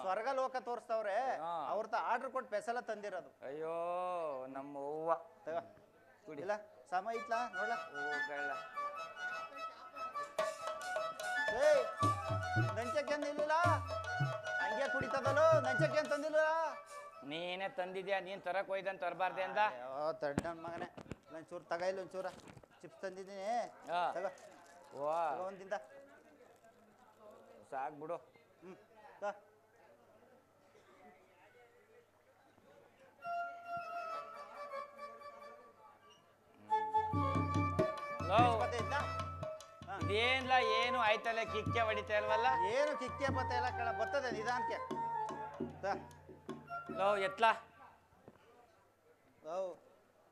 ಸ್ವರ್ಗ ಲೋಕ ತೋರಿಸ್ತವ್ರೆ ಅವ್ರ ಆರ್ಡರ್ ಕೊಟ್ಟು ಸ್ಪೆಷಲ್ ತಂದಿರೋದು ಅಯ್ಯೋ ನಮ್ಮ ಹೂವ ಕುಡಿಲ್ಲ ಸಮ ಐತ್ಲಾ ನೋಡ ನಂಚಕ್ಕೆ ನಿಲ್ಲ ಹಂಗೆ ಕುಡಿತದಲ್ಲೋ ನಂಚಕ್ಕೆ ಅಂತ ತಂದಿಲ್ಲ ನೀನೇ ತಂದಿದ್ಯಾ ನೀನ್ ತರಕ್ ಹೋಯ್ದಂತ ತರಬಾರ್ದೆ ಅಂದ ತಡ್ ನನ್ ಮಗನೇ ಒಂಚೂರು ತಗ ಇಲ್ಲ ಒಂಚೂರ ಚಿಪ್ಸ್ ತಂದಿದ್ದೀನಿ ತಗೋ ಒಂದಿಂದ ಸಾಕ್ ಬಿಡು ಇದೇನ್ಲ ಏನು ಆಯ್ತಲ್ಲ ಕಿಕ್ಕೆ ಹೊಡಿತಾ ಇಲ್ವಲ್ಲ ಏನು ಕಿಕ್ಕೆ ಬತ್ತ ಇಲ್ಲ ಕಳ ಬರ್ತದೆ ನಿಧಾನಕ್ಕೆ ಲೋ ಎತ್ಲಾ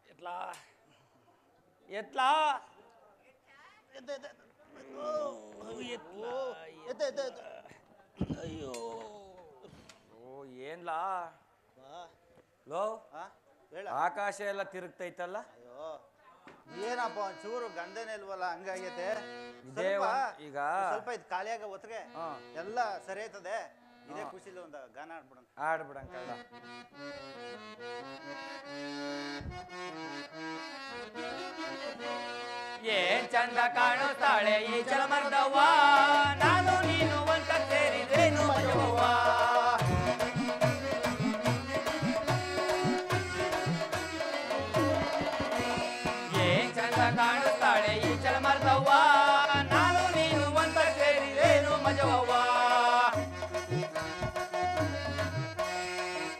ಎತ್ಲಾ ಎತ್ಲಾ ಅಯ್ಯೋ ಓ ಏನ್ಲಾ ಲೋ ಆಕಾಶ ಎಲ್ಲ ತಿರುಗ್ತೈತಲ್ಲ ಅಯ್ಯೋ ಏನಪ್ಪ ಒಂಚೂರು ಗಂಧನೇ ಇಲ್ವಲ್ಲ ಹಂಗಾಗೈತೆ ಈಗ ಸ್ವಲ್ಪ ಇದು ಖಾಲಿಯಾಗ ಹೊತ್ತಿಗೆ ಎಲ್ಲ ಸರಿ ಆಯ್ತದೆ ಇದೇ ಖುಷಿಲಿ ಒಂದು ಗಾನ ಆಡ್ಬಿಡಂಗ ಕಳ್ಳ ಏನ್ ಚಂದ ಕಾಣುತ್ತಾಳೆ ಈ ಜಲಮರ್ದವ್ವ ನಾನು ನೀನು ಅಂತ ಸೇರಿದ್ರೇನು ಮಜವ್ವ ಏನ್ ಚಂದ ಕಾಣುತ್ತಾಳೆ ಈ ಜಲಮರ್ದವ್ವ ನಾನು ನೀನು ಅಂತ ಸೇರಿದ್ರೇನು ಮಜವ್ವ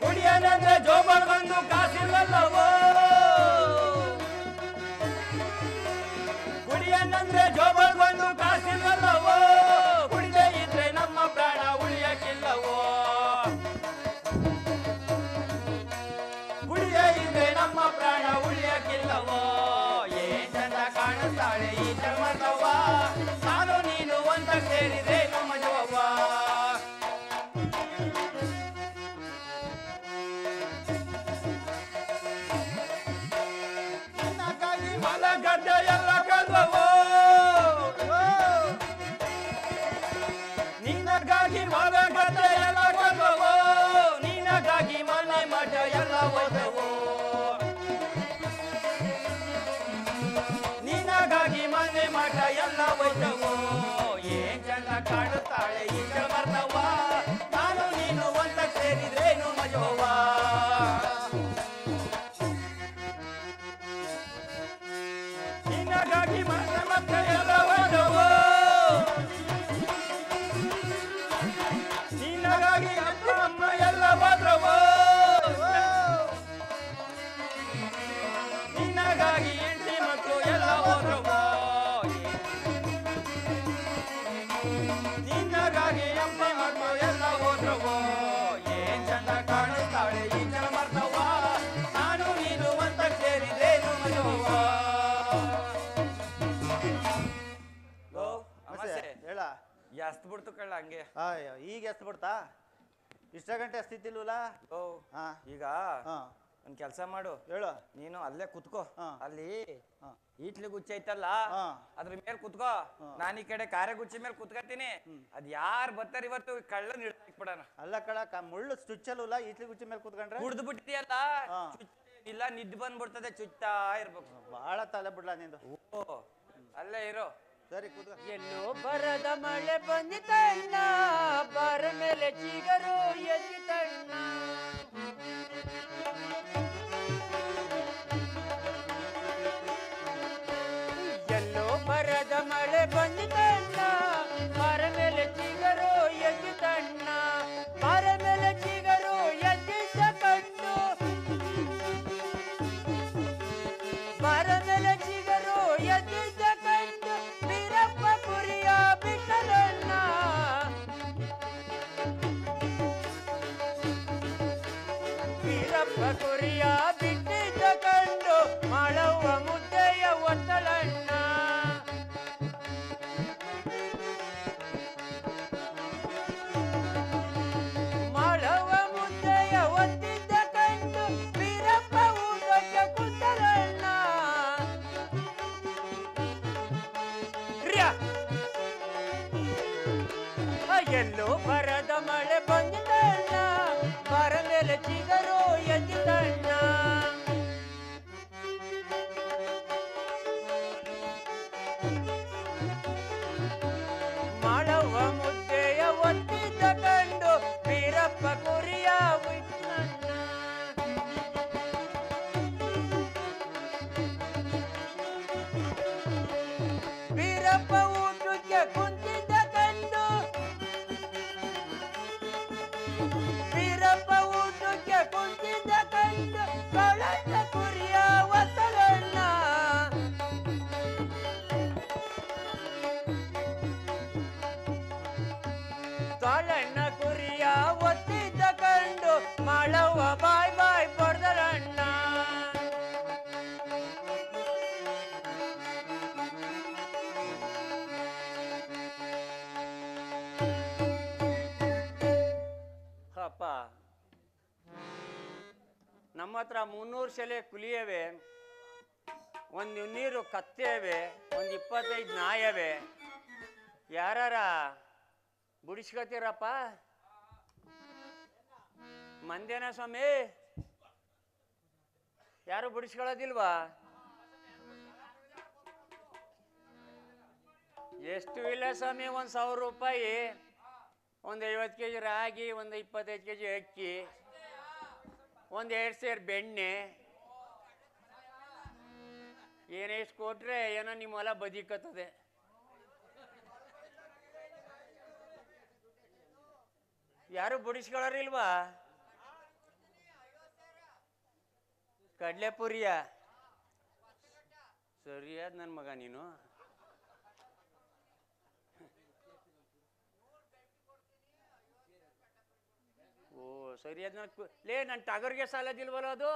ಕುಡಿಯನಂದ್ರೆ ಜೋಬಲ್ ಬಂದು ಕಾಸಿಲ್ಲವೋ ಕುಡಿಯನಂದ್ರೆ ಜೋಬಲ್ ಬಂದು ಕಾಸಿಲ್ಲವೋ ಕುಡಿದೇ ಇದ್ರೆ ನಮ್ಮ ಪ್ರಾಣ ಉಳಿಯಕ್ಕಿಲ್ಲವೋ ಕುಡಿದೇ ಇದ್ರೆ ನಮ್ಮ ಪ್ರಾಣ ಉಳಿಯಕ್ಕಿಲ್ಲವೋ ಏನ್ ಚಂದ ಕಾಣುತ್ತಾಳೆ ಈ ಜನ್ಮದವ್ವ ನಾನು ನೀನು ಅಂತ ಸೇರಿದೆ ನಮ್ಮ ಜವವ್ವ ಗಡ್ಡೆ ಎಲ್ಲ ಕಲ್ವವೋ ನಿನಗಾಗಿ ಮಗ ಗಡ್ಡೆ ಎಲ್ಲ ಕಲ್ವವೋ ನಿನಗಾಗಿ ಮನೆ ಮಠ ಎಲ್ಲ ಹೋದವೋ ನಿನಗಾಗಿ ಮನೆ ಮಠ ಎಲ್ಲ ಹೋದವೋ ಮಜೋವ ನಿನಗಾಗಿ ಮತ್ತೆ ಮತ್ತೆ ಎಲ್ಲ ಮಜೋವ ನಿನಗಾಗಿ ಅಪ್ಪ ಅಮ್ಮ ಎಲ್ಲ ಭದ್ರವ ನಿನಗಾಗಿ ಹೆಂಡತಿ ಮಕ್ಕಳು ಎಲ್ಲ ಹೋದ್ರವ ನಿನಗಾಗಿ ಅಪ್ಪ ಮಕ್ಕಳು ಎಲ್ಲ ಹೋದ್ರವ ಏನ್ ಚಂದ ಕಾಣಿಸ್ತಾಳೆ ಈ ಜನ ಮರ್ತವ ನಾನು ನೀನು ಅಂತ ಸೇರಿದೇನು ಮಜೋವ ಹೇಳ ಎಷ್ಟ್ ಬಿಡ್ತು ಕಳ್ಳ ಹಂಗೆ ಅಯ್ಯೋ ಈಗ ಎಸ್ತ್ ಬಿಡ್ತಾ ಇಷ್ಟ ಗಂಟೆ ಎಸ್ತಿತ್ತಿಲ್ವಲ್ಲ ಓ ಹಾ ಈಗ ಹಾ ಒಂದ್ ಕೆಲ್ಸ ಮಾಡು ಹೇಳು ನೀನು ಅಲ್ಲೇ ಕುತ್ಕೋ ಹಾ. ಅಲ್ಲಿ ಹಾ. ಈಟ್ಲಿ ಗುಚ್ಚ ಐತಲ್ಲ ಹಾ. ಅದ್ರ ಮೇಲೆ ಕುತ್ಕೋ ನಾನ್ ಈ ಕಡೆ ಕಾರ್ಯ ಗುಚ್ಚಿ ಮೇಲೆ ಕುತ್ಕತೀನಿ ಅದ್ ಯಾರ್ ಬರ್ತಾರ ಇವತ್ತು ಕಳ್ಳನ್ ಹಿಡ್ಬಿಡಣ ಅಲ್ಲ ಕಳ ಮುಳ್ಳು ಚುಚ್ಚಲ್ಲ ಇಟ್ಲಿ ಗುಚ್ಚಿ ಮೇಲೆ ಕೂತ್ಕೊಂಡ್ರೆ ಕುಡ್ದು ಬಿಟ್ಟಿಯಲ್ಲ ಹಾ. ಇಲ್ಲ ನಿದ್ದು ಬಂದ್ಬಿಡ್ತದೆ ಚುಚ್ತಾ ಇರ್ಬೇಕು ಬಹಳ ತಲೆ ಬಿಡ್ಲಾ ನಿಂದು ಓ ಅಲ್ಲೇ ಇರೋ ಸರಿ ಕೂತ್ಕೊ ಎಲ್ಲೋ ಬರದ ಮಳೆ ಬಂದಿತಣ್ಣ ಬರ ಮೇಲೆ ಚಿಗರು ಎದ್ದಿತಣ್ಣ ಎಲ್ಲೋ ಬರದ ಮಳೆ ಬಂದಿತಣ್ಣ ಬರ ಮೇಲೆ ಚಿಗರು ಎದ್ದಿತಣ್ಣ ಬರ ಮೇಲೆ ಚಿಗರು ಎದ್ದಿದ್ದ ಕಣ್ಣು ಬರ ಮೇಲೆ ಚಿಗರು ಎದ್ದಿದ್ದ ಕಣ್ಣು ವೀರಪ್ಪ ಕುರಿಯ ಬಿಟ್ಟಲಣ್ಣ ವೀರಪ್ಪ ಕುರಿಯ ಬಿಟ್ಟಿದ್ದ ಕಂಡು ಮಾಡವ್ವ ಮುದ್ದೆಯ ಒತ್ತಲಣ್ಣ ಮಾಡವ್ವ ಮುದ್ದೆಯ ಒತ್ತಿದ್ದ ಕಂಡು ವೀರಪ್ಪ ಊಟಕ್ಕೆ ಕುಂತಲಣ್ಣ ಎಲ್ಲೋ ಬರದ ಮಳೆ ಬಂದಿತಣ್ಣ ಬರ ಮೇಲೆ ಚಿಗರು ಎದ್ದಿತಣ್ಣ ಮಾಡವ್ವ ಮುದ್ದೆಯ ಒತ್ತಿದ್ದ ಕಂಡು ವೀರಪ್ಪ ಕುರಿಯ ಬಿಟ್ಟಣ್ಣ ವೀರಪ್ಪ ಊಟಕ್ಕೆ ಕುಂತಿದ್ದ ಕಂಡು ವೀರಪ್ಪ ಊಟಕ್ಕೆ ಕುಂತಿದ್ದ ಕಂಡು ಕಳಂಡ ಕುರಿಯ ಒತ್ತಲಣ್ಣ ಕಾಳಣ್ಣ ಕುರಿಯ ಒತ್ತಿದ್ದ ಕಂಡು ಮಾಡವ್ವ ಬಾಯ್ ಬಾಯ್ ಪಡ್ದಲಣ್ಣ ಅಪ್ಪ ನಮ್ಮ ಹತ್ರ 300 ಸೆಲೆ ಕುಲಿಯವೆ ಒಂದು ನೀರು ಕತ್ತೆವೆ ಒಂದು 25 ನಾಯವೆ ಯಾರಾರ ಬುಡಿಸ್ಕೊತೀರಪ್ಪ ಮಂದೇನ ಸ್ವಾಮಿ ಯಾರು ಬುಡಿಸ್ಕೊಳ್ಳೋದಿಲ್ವಾ ಎಷ್ಟು ಇಲ್ಲ ಸ್ವಾಮಿ 1,000 ರೂಪಾಯಿ ಒಂದು 50 ಕೆಜಿ ರಾಗಿ ಒಂದು 25 ಕೆಜಿ ಅಕ್ಕಿ ಒಂದು 2 ಸೇರ್ ಬೆಣ್ಣೆ ಏನೇಷ್ಟು ಕೊಟ್ರೆ ಏನೋ ನಿಮ್ಮ ಹೊಲ ಬದಿಕತ್ತದೆ ಯಾರು ಬುಡಿಸ್ಕೊಳ್ಳೋರಿಲ್ವಾ ಕಡ್ಲೆಪುರಿಯ ಸರಿಯಾದ ನನ್ನ ಮಗ ನೀನು ಓ ಸರಿಯಾದ ಲೇ ನನ್ನ ಟಗರ್ಗೆ ಸಾಲದಿಲ್ವಲ್ಲ ಅದು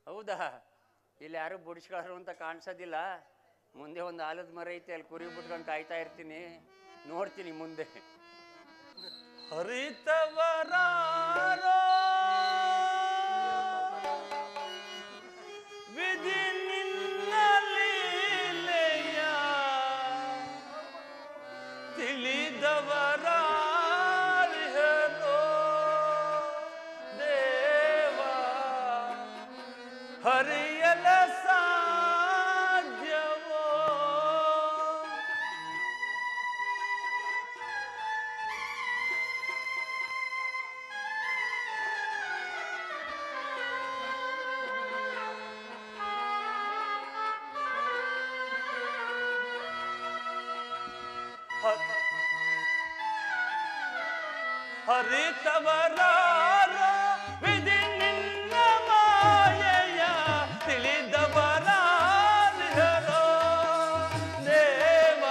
ಹೌದಾ ಇಲ್ಲಿ ಯಾರು ಬುಡಿಸ್ಕೊಳ್ಳೋರು ಅಂತ ಕಾಣಿಸೋದಿಲ್ಲ ಮುಂದೆ ಒಂದು ಆಲದ ಮರ ಐತೆ ಅಲ್ಲಿ ಕುರಿ ಬಿಟ್ಕೊಂಡು ಕಾಯ್ತಾ ಇರ್ತೀನಿ ನೋಡ್ತೀನಿ ಮುಂದೆ ಹರಿತವರಾರೋ ವಿಧಿ ನಿನ್ನ ಲೀಲೆಯ ತಿಳಿದವರಾರಿಹರೋ ದೇವ ಹರಿಯಲ ಸಾಧ್ಯವೋ ಅರಿತವರಾರ ವಿಧಿ ನಿನ್ನ ಮಾಯೆಯ ತಿಳಿದವರಾರಿಹರೋ ದೇವ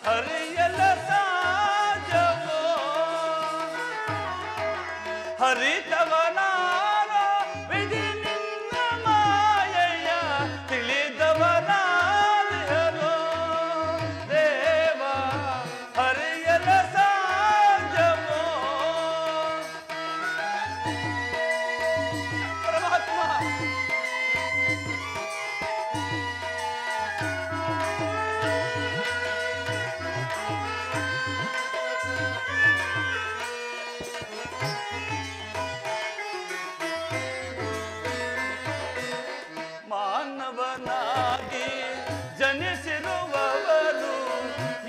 ಹರಿಯಲ ಸಾಜವೋ ಹರಿತವರಾರ ವಿಧಿ ನಿನ್ನ ಮಾಯೆಯ ತಿಳಿದವರಾರಿಹರೋ ದೇವ ಹರಿಯಲ ಸಾಜವೋ ಪರಮಾತ್ಮ ಮಾನವನಾಗಿ ಜನಿಸಿರುವವರು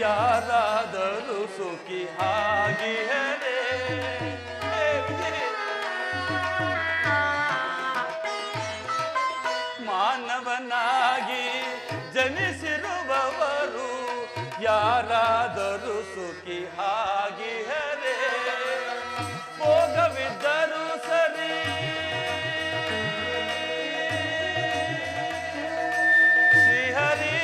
ಯಾರಾದರೂ ಸುಖಿ ಹಾಗಿಹರೇ ಮಾನವನಾಗಿ ಜನಿಸಿರುವವರು ಯಾರಾದರೂ ಸುಖಿ ಹಾಗಿಹರೇ ಭೋಗವಿದ್ದರೂ ಸರಿ ಶ್ರೀಹರಿ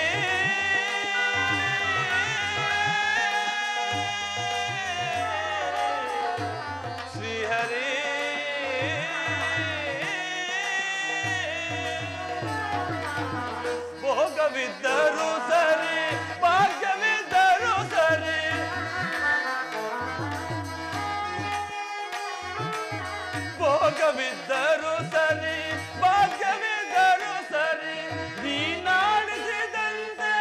ಶ್ರೀಹರಿ ಭೋಗವಿದ್ದರೂ ಸರಿ ಭಾಗ್ಯವಿದ್ದರೂ ಸರಿ ಭೋಗವಿದ್ದರೂ ಸರಿ ಭಾಗ್ಯವಿದ್ದರೂ ಸರಿ ನೀನಾಡಿಸಿದಂತೆ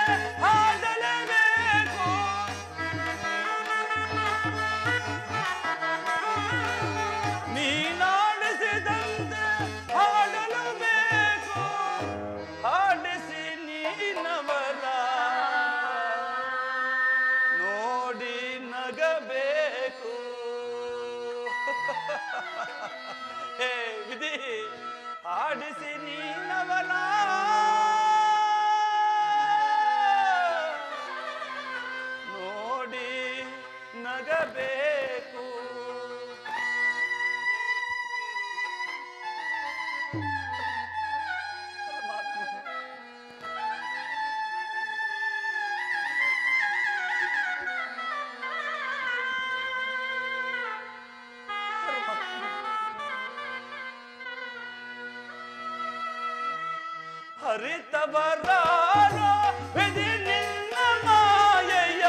ಹಾಡಲೇಬೇಕು ನೀನಾಡಿಸಿದಂತೆ ಹಾಡಲೇಬೇಕು ಹಾಡಿಸಿ ನೀನವರ ನೋಡಿ ನಗಬೇಕು ಹೇ ವಿಧಿ ಹಾಡಿಸಿ ನೀನವರ ನೋಡಿ ನಗಬೇಕು ಹರಿತವರಾರೋ ವಿಧಿ ನಿನ್ನ ಮಾಯೆಯ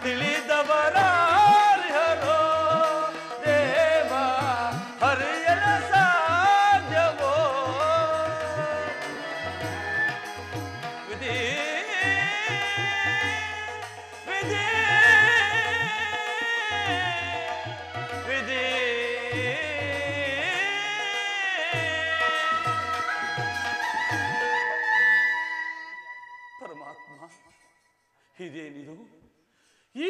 ತಿಳಿದವರಾರಿಹರೋ ದೇವ ಹರಿಯಲ ಸಾಧ್ಯವೋ ವಿಧಿ ವಿಧಿ ವಿಧಿ ಪರಮಾತ್ಮ ಇದೇನಿದು ಈ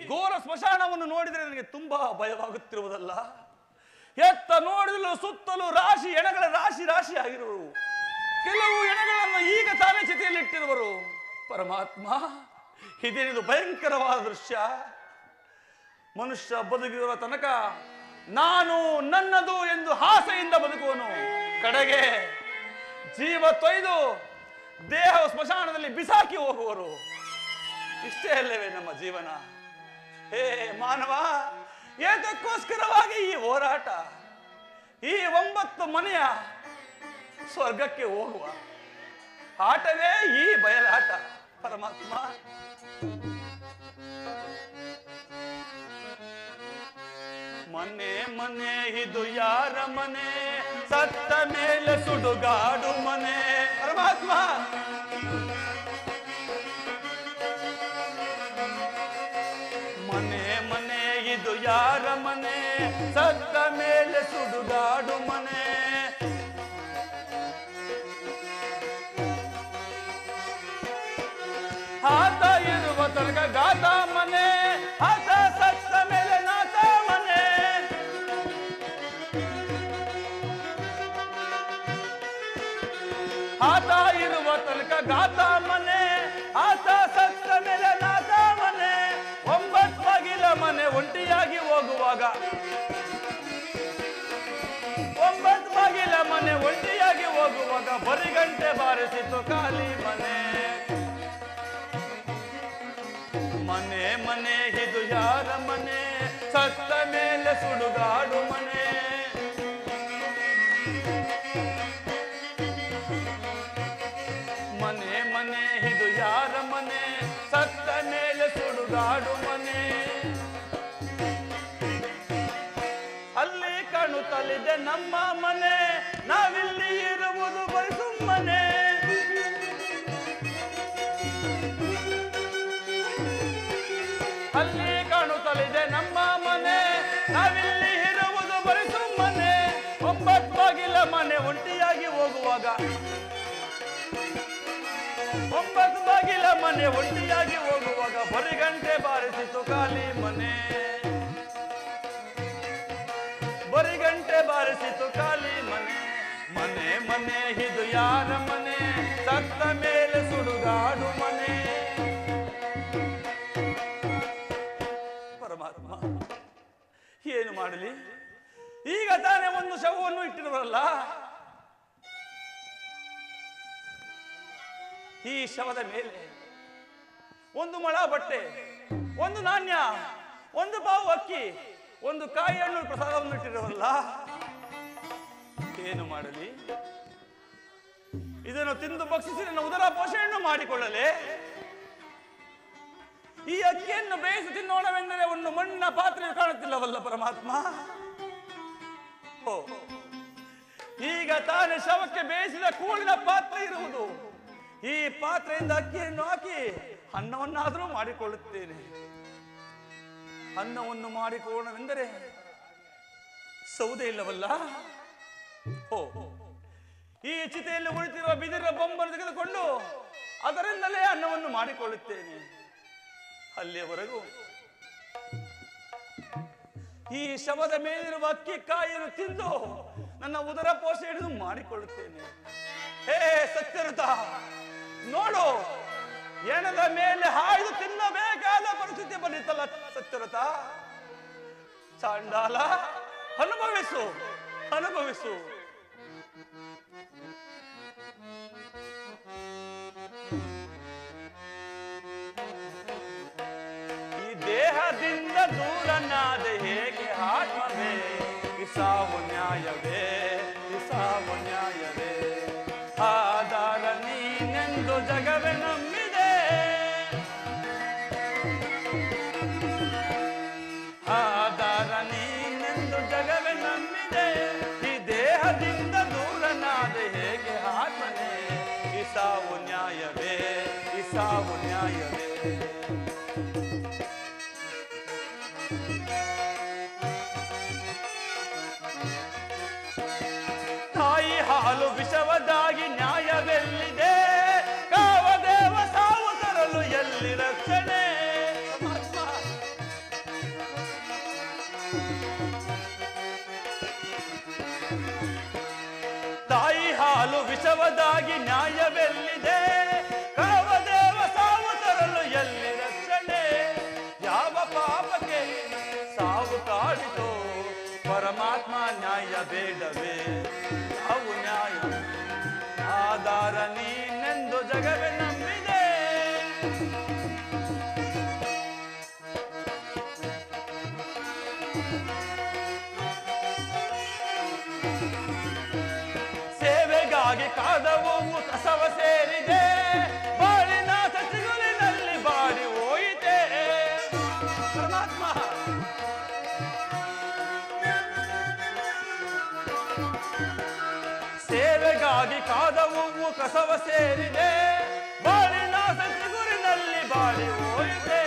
ಘೋರ ಸ್ಮಶಾನವನ್ನು ನೋಡಿದರೆ ನನಗೆ ತುಂಬಾ ಭಯವಾಗುತ್ತಿರುವುದಲ್ಲ ಎತ್ತ ನೋಡಿದಲು ಸುತ್ತಲೂ ರಾಶಿ ಎಣಗಳ ರಾಶಿ ರಾಶಿ ಆಗಿರುವರು ಕೆಲವು ಎಣಗಳನ್ನು ಈಗ ತಾನೇ ಚಿತೆಯಲ್ಲಿಟ್ಟಿರುವರು ಪರಮಾತ್ಮ ಇದೇನಿದು ಭಯಂಕರವಾದ ದೃಶ್ಯ ಮನುಷ್ಯ ಬದುಕಿರುವ ತನಕ ನಾನು ನನ್ನದು ಎಂದು ಆಸೆಯಿಂದ ಬದುಕುವನು ಕಡೆಗೆ ಜೀವ ತೊಯ್ದು ದೇಹ ಸ್ಮಶಾನದಲ್ಲಿ ಬಿಸಾಕಿ ಹೋಗುವರು ಇಷ್ಟೇ ಅಲ್ಲವೇ ನಮ್ಮ ಜೀವನ ಹೇ ಮಾನವ ಏತಕ್ಕೋಸ್ಕರವಾಗಿ ಈ ಹೋರಾಟ ಈ 9 ಮನೆಯ ಸ್ವರ್ಗಕ್ಕೆ ಹೋಗುವ ಆಟವೇ ಈ ಬಯಲಾಟ ಪರಮಾತ್ಮ ಮನೆ ಮನೆ ಇದು ಯಾರ ಮನೆ ಸತ್ತ ಮೇಲೆ ಸುಡುಗಾಡು ಮನೆ ಪರಮಾತ್ಮ ಮನೆ ಮನೆ ಇದು ಯಾರ ಮನೆ ಸತ್ತ ಮೇಲೆ ಸುಡುಗಾಡು ಮನೆ ಆತ ಇರುವ ತನಕ ಗಾತ ಮನೆ ಆತ ಸತ್ತ ಮೇಲೆ ನಾತ ಮನೆ ಆತ ಇರುವ ತನಕ ಗಾತ ಮನೆ ಆತ ಸತ್ತ ಮೇಲೆ ನಾತ ಮನೆ 9 ಬಾಗಿಲ ಮನೆ ಒಂಟಿಯಾಗಿ ಹೋಗುವಾಗ ಬರಿಗಂಟೆ ಬಾರಿಸಿತು ಖಾಲಿ ಮನೆ. ಮನೆ ಮನೆ ಇದು ಯಾರ ಮನೆ, ಸತ್ತ ಮೇಲೆ ಸುಡುಗಾಡು ಮನೆ. ಮನೆ ಮನೆ ಇದು ಯಾರ ಮನೆ, ಸತ್ತ ಮೇಲೆ ಸುಡುಗಾಡು ಮನೆ. ಅಲ್ಲಿ ಕಾಣುತ್ತಲಿದೆ ನಮ್ಮ ಮನೆ, ನಾವಿಲ್ಲಿ ಇರುವುದು ಬರೀ ಸುಮ್ಮನೆ. ಅಲ್ಲಿ ಕಾಣುತ್ತಲಿದೆ ನಮ್ಮ ಮನೆ, ನಾವಿಲ್ಲಿ ಇರುವುದು ಬರೀ ಸುಮ್ಮನೆ. 9 ಬಾಗಿಲ ಮನೆ ಒಂಟಿಯಾಗಿ ಹೋಗುವಾಗ, 9 ಬಾಗಿಲ ಮನೆ ಒಂಟಿಯಾಗಿ ಹೋಗುವಾಗ ಬರಿಗಂಟೆ ಬಾರಿಸಿತು ಖಾಲಿ ಮನೆ. ಬರಿಗಂಟೆ ಬಾರಿಸಿತು ಖಾಲಿ ಮನೆ. ಮನೆ ಮನೆ ಇದು ಯಾರ ಮನೆ, ಸತ್ತ ಮೇಲೆ ಸುಡುಗಾಡು ಮನೆ. ಪರಮಾತ್ಮ ಏನು ಮಾಡಲಿ, ಈಗ ತಾನೇ ಒಂದು ಶವವನ್ನು ಇಟ್ಟಿರುವಲ್ಲ, ಈ ಶವದ ಮೇಲೆ ಒಂದು ಮೊಳ ಬಟ್ಟೆ, ಒಂದು ನಾಣ್ಯ, ಒಂದು ಪಾವು ಅಕ್ಕಿ, ಒಂದು ಕಾಯಿ ಹಣ್ಣು ಪ್ರಸಾದವನ್ನು ಇಟ್ಟಿರುವಲ್ಲ, ಏನು ಮಾಡಲಿ? ಇದನ್ನು ತಿಂದು ಭಕ್ಷಿಸಿ ನನ್ನ ಉದರ ಪೋಷಣೆಯನ್ನು ಮಾಡಿಕೊಳ್ಳಲೆ? ಈ ಅಕ್ಕಿಯನ್ನು ಬೇಯಿಸಿ ತಿನ್ನೋಣವೆಂದರೆ ಒಂದು ಮಣ್ಣಿನ ಪಾತ್ರೆ ಕಾಣುತ್ತಿಲ್ಲವಲ್ಲ ಪರಮಾತ್ಮ. ಓ, ಈಗ ತಾನೇ ಶವಕ್ಕೆ ಬೇಯಿಸಿದ ಕೂಳಿನ ಪಾತ್ರೆ ಇರುವುದು. ಈ ಪಾತ್ರೆಯಿಂದ ಅಕ್ಕಿಯನ್ನು ಹಾಕಿ ಅನ್ನವನ್ನಾದರೂ ಮಾಡಿಕೊಳ್ಳುತ್ತೇನೆ. ಅನ್ನವನ್ನು ಮಾಡಿಕೊಳ್ಳೋಣವೆಂದರೆ ಸೌದೆ ಇಲ್ಲವಲ್ಲ. ಓ, ಈ ಚಿತೆಯಲ್ಲಿ ಉಳಿತಿರುವ ಬಿದಿರ ಬೊಂಬನ್ನು ತೆಗೆದುಕೊಂಡು ಅದರಿಂದಲೇ ಅನ್ನವನ್ನು ಮಾಡಿಕೊಳ್ಳುತ್ತೇನೆ. ಅಲ್ಲಿಯವರೆಗೂ ಈ ಶವದ ಮೇಲಿರುವ ಅಕ್ಕಿ ಕಾಯಿಯನ್ನು ತಿಂದು ನನ್ನ ಉದರ ಪೋಷಣೆಯನ್ನು ಮಾಡಿಕೊಳ್ಳುತ್ತೇನೆ. ಹೇ ಸತ್ಯವ್ರತ, ನೋಡು, ಎಣದ ಮೇಲೆ ಹಾಯ್ದು ತಿನ್ನಬೇಕಾದ ಪರಿಸ್ಥಿತಿ ಬಂದಿತ್ತಲ್ಲ ಸತ್ಯವ್ರತ. ಚಾಂಡಾಲ, ಅನುಭವಿಸು ಅನುಭವಿಸು. ಈ ದೇಹದಿಂದ ದೂರನಾದ ಹೇಗೆ ಆತ್ಮವೇ, ಸಾವು ನ್ಯಾಯವೇ, ಸಾವು ನ್ಯಾಯವೇ. ಆಧಾರ ನೀನೆಂದು ಜಗವೇ ನಂಬಿದೆ, ಆಧಾರ ನೀನೆಂದು ಜಗವೇ ನಂಬಿದೆ. ಈ ದೇಹದಿಂದ ದೂರನಾದ ಹೇಗೆ ಆತ್ಮನೇ, ಈ ಸಾವು ನ್ಯಾಯವೇ, ಈ ಸಾವು ನ್ಯಾಯವೇ. ತಾಯಿ ಹಾಲು ವಿಷವದಾಗಿ ನ್ಯಾಯವೆಲ್ಲಿದೆ, ಕಾವದೇವ ಸಾವು ತರಲು ಎಲ್ಲಿ ರಕ್ಷಣೆ. ತಾಯಿ ಹಾಲು ವಿಷವದಾಗಿ ನ್ಯಾಯವೆಲ್ಲಿದೆ, ಕಾವದೇವ ಸಾವು ತರಲು ಎಲ್ಲಿ ರಕ್ಷಣೆ. ಯಾವ ಪಾಪಕ್ಕೆ ಸಾವು ಕಾಡಿತೋ ಪರಮಾತ್ಮ, ನ್ಯಾಯ ಬೇಡವೇ, ಸಾವು ನ್ಯಾಯ. ಆಧಾರ ನೀನೆಂದು ಜಗವೇ ನಂಬಿದೆ. ಸೇವೆಗಾಗಿ ಕಾದವು ಕಸವ ಸೇರಿದೆ, ಬಾಳಿನ ಸಚಿಗುಲಿನಲ್ಲಿ ಬಾಡಿ ಹೋಯಿತೆ. ಪರಮಾತ್ಮ, ಸೇವೆಗಾಗಿ ಕಾದವು ಕಸವ ಸೇರಿದೆ, ಬಾಳಿನ ಸಚಿಗುರಿನಲ್ಲಿ ಬಾಡಿ ಹೋಯಿತೆ.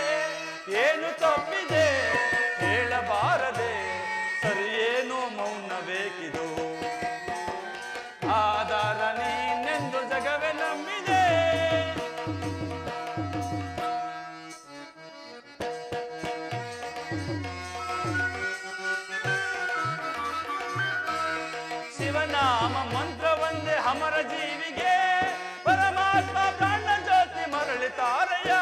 ಏನು ತಪ್ಪಿದೆ ಹೇಳಬಾರದೆ, ಸರಿಯೇನು ಮೌನಬೇಕಿದು. ಆಧಾರ ನೀನೆಂದು ಜಗವೇ ನಂಬಿದೆ. ಶಿವನಾಮ ಮಂತ್ರವೊಂದೇ ಅಮರ ಜೀವಿಗೆ, ಪರಮಾತ್ಮ ಪ್ರಾಣ ಜ್ಯೋತಿ ಮರಳಿತಾರಯ್ಯ.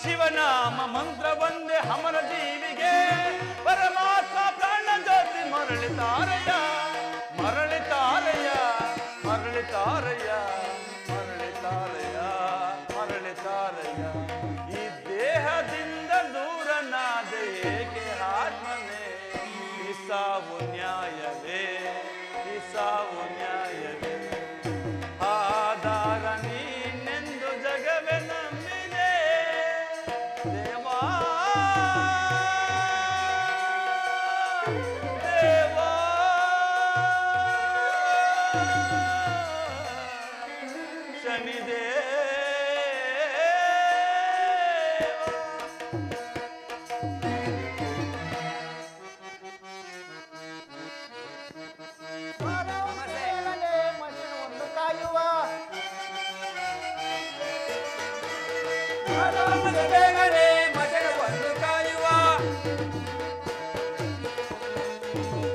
ಶಿವನಾಮ ಮಂತ್ರವೊಂದೇ ಅಮರ ಜೀವಿಗೆ, ಪರಮಾತ್ಮ ಪ್ರಾಣ ಜ್ಯೋತಿ ಮರಳಿತಾರಯ್ಯ ಮರಳಿತಾರಯ್ಯ ಮರಳಿತಾರಯ್ಯ ಮರಳಿತಾರಯ್ಯ ಮರಳಿತಾರಯ್ಯ ಈ ದೇಹದಿಂದ ದೂರನಾದ ಏಕೆ ಆತ್ಮನೇ ಈ ಸಾವು ನ್ಯಾಯವೇ ಈ ಸಾವು ನ್ಯಾಯವೇ ಆಧಾರ ನೀನೆಂದು ಜಗವೇ ನಂಬಿದೆ ದೇವಾ ದೇವಾ ಶನಿದೇವ ಒಂದು ಕಾಯುವ ಬೇಗನೆ ಮಗನ ಒಂದು ಕಾಯುವ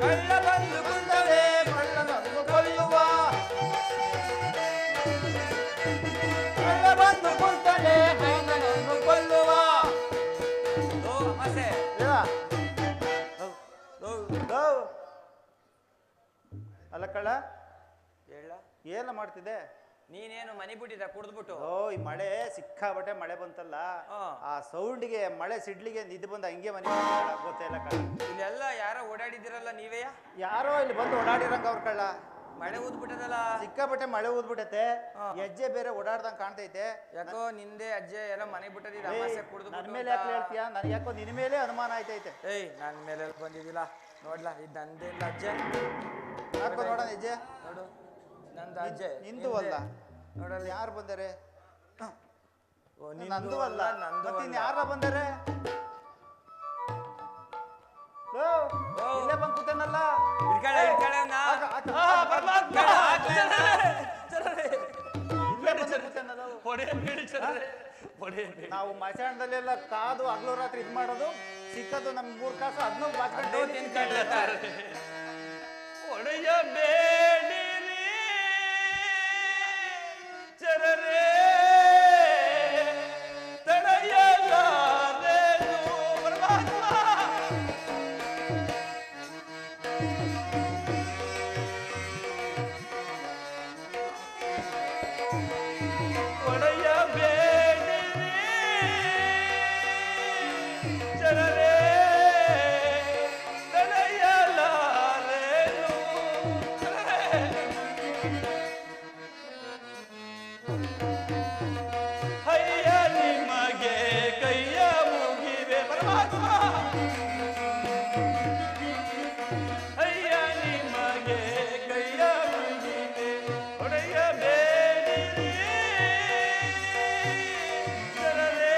ಕಳ್ಳ ಬಂದು ಕುಂತರೆ ಕಳ್ಳನನ್ನು ಕೊಲ್ಲುವ ಕಳ್ಳ ಬಂದು ಕುಂತಲೆ ಕಳ್ಳನನ್ನು ಕೊಲ್ಲುವ ಓ ಅಮಾಸೆ ಅಲ್ಲ ಕಳ್ಳ ಹೇಳ ಏನ ಮಾಡ್ತಿದ್ದೆ ನೀನೇನು ಮನೆ ಬಿಟ್ಟಿದ್ದ ಕುಡ್ದ್ಬಿಟ್ಟು ಓ ಈ ಮಳೆ ಸಿಕ್ಕಾಬಟ್ಟೆ ಮಳೆ ಬಂತಲ್ಲ ಆ ಸೌಂಡ್ಗೆ ಮಳೆ ಸಿಡ್ಲಿಗೆ ನಿದ್ದೆ ಬಂದ ಹಂಗೆ ಮನೆ ಗೊತ್ತೇ ಇಲ್ಲ ಕಳ್ಳ ಇಲ್ಲೆಲ್ಲ ಯಾರೋ ಓಡಾಡಿದಿರಲ್ಲ ನೀವೇ ಯಾರೋ ಇಲ್ಲಿ ಬಂದು ಓಡಾಡಿರಂಗ ಅವ್ರ ಕಳ್ಳ ಮಳೆ ಊದ್ಬಿಟ್ಟದಲ್ಲ ಸಿಕ್ಕಾಬಟ್ಟೆ ಮಳೆ ಊದ್ಬಿಟ್ಟೈತೆ ಹೆಜ್ಜೆ ಬೇರೆ ಓಡಾಡ್ದಂಗ್ ಕಾಣ್ತೈತೆ ಯಾಕೋ ನಿಂದೆ ಅಜ್ಜೆ ಎಲ್ಲ ಮನೆ ಬಿಟ್ಟದಿಲ್ಲ ಅಮಾಸೆ ಕುಡ್ದು ನನ್ ಮೇಲೆ ಯಾಕೆ ಹೇಳ್ತೀಯ ನನ್ ಯಾಕೋ ನಿನ್ ಮೇಲೆ ಅನುಮಾನ ಆಯ್ತೈತೆ ಏಯ್ ನನ್ ಮೇಲೆ ಬಂದಿದ್ದಿಲ್ಲ ನೋಡ್ಲಾ ಇದು ನಂದಿಲ್ಲ ಅಜ್ಜೆ ಯಾಕೋ ನೋಡೋಣ ಹೆಜ್ಜೆ ನೋಡು ನಂದು ಅಜ್ಜೆ ನಿಂದು ಅಲ್ಲ ನೋಡಲ್ಲ ಯಾರು ಬಂದಾರೆ ಓ ನಂದು ಅಲ್ಲ ನಂದು ಮತ್ತೆ ಯಾರ ಬಂದಾರೆ ಇಲ್ಲೇ ಬಂದ್ ಕೂತೇನಲ್ಲ ಇಡ್ಕಳೆ ನಾವು ಮಚಾಣದಲ್ಲೆಲ್ಲ ಕಾದು ಹಗ್ಲು ರಾತ್ರಿ ಇದ್ ಮಾಡೋದು ಸಿಕ್ಕದು ನಮ್ 3 ಕಾಸು ಅದನ್ನೂ ಬಾಚ್ಕೊಂಡು ತಿನ್ಕೊಳ್ಳುತ್ತಾರೆ ಒಡೆಯಬೇಡಿರಿ ಚರರೇ ತಡೆಯಲಾರೆನು ಪರಮಾತ್ಮ ಒಡೆಯಬೇಡಿರಿ ಚರರೇ ತಡೆಯಲಾರೆನು ಹಯ್ಯ ನಿಮಗೆ ಕೈಯ ಮುಗಿವೆ ಪರಮಾತ್ಮ ಹಯ್ಯ ನಿಮಗೆ ಕೈಯ ಮುಗಿವೆ ಹೊಡೆಯಬೇಡಿರಿ ಚರರೇ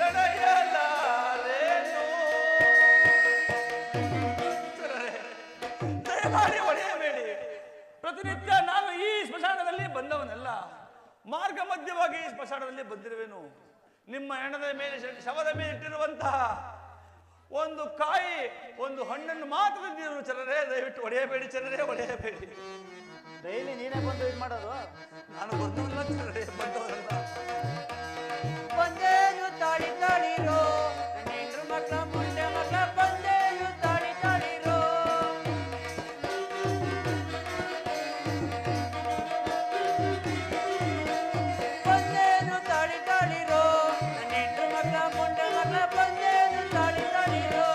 ತಡೆಯಲಾರೆನು ಚರರೇ ದಯಮಾಡಿ ಹೊಡೆಯಬೇಡಿ ಪ್ರತಿನಿತ್ಯ ನಾನು ಈ ಸ್ಮಶಾನದಲ್ಲಿ ಬಂದವನಲ್ಲ ಮಾರ್ಗ ಮಧ್ಯವಾಗಿ ಈ ಸ್ಮಶಾನದಲ್ಲಿ ಬಂದಿರುವೆನು ನಿಮ್ಮ ಹೆಣದ ಮೇಲೆ ಶವದ ಮೇಲೆ ಇಟ್ಟಿರುವಂತಹ ಒಂದು ಕಾಯಿ ಒಂದು ಹಣ್ಣನ್ನು ಮಾತ್ರ ತಂದಿರು ಚರರೇ ದಯವಿಟ್ಟು ಹೊಡೆಯಬೇಡಿ ಚರರೇ ಹೊಡೆಯಬೇಡಿ ಡೈಲಿ ನೀನೇ ಬಂದು ಇದ್ ಮಾಡೋದು ನಾನು ಬಂದವಲ್ಲ ಚರರೇ ಬಂದವನಲ್ಲ ಬಂದೇನು ತಾಳಿ ತಾಳಿರೋ ನನ್ನ ಹೆಂಡ್ರು ಮಕ್ಳ ಮುಂದೆ ಮಕ್ಳ ಬಂದೇನು ತಾಳಿ ತಾಳಿರೋ ಬಂದೇನು ತಾಳಿ ತಾಳಿರೋ ನನ್ನ ಹೆಂಡ್ರು ಮಕ್ಳ ಮುಂದೆ ಮಕ್ಳ ಬಂದೇನು ತಾಳಿ ತಾಳಿರೋ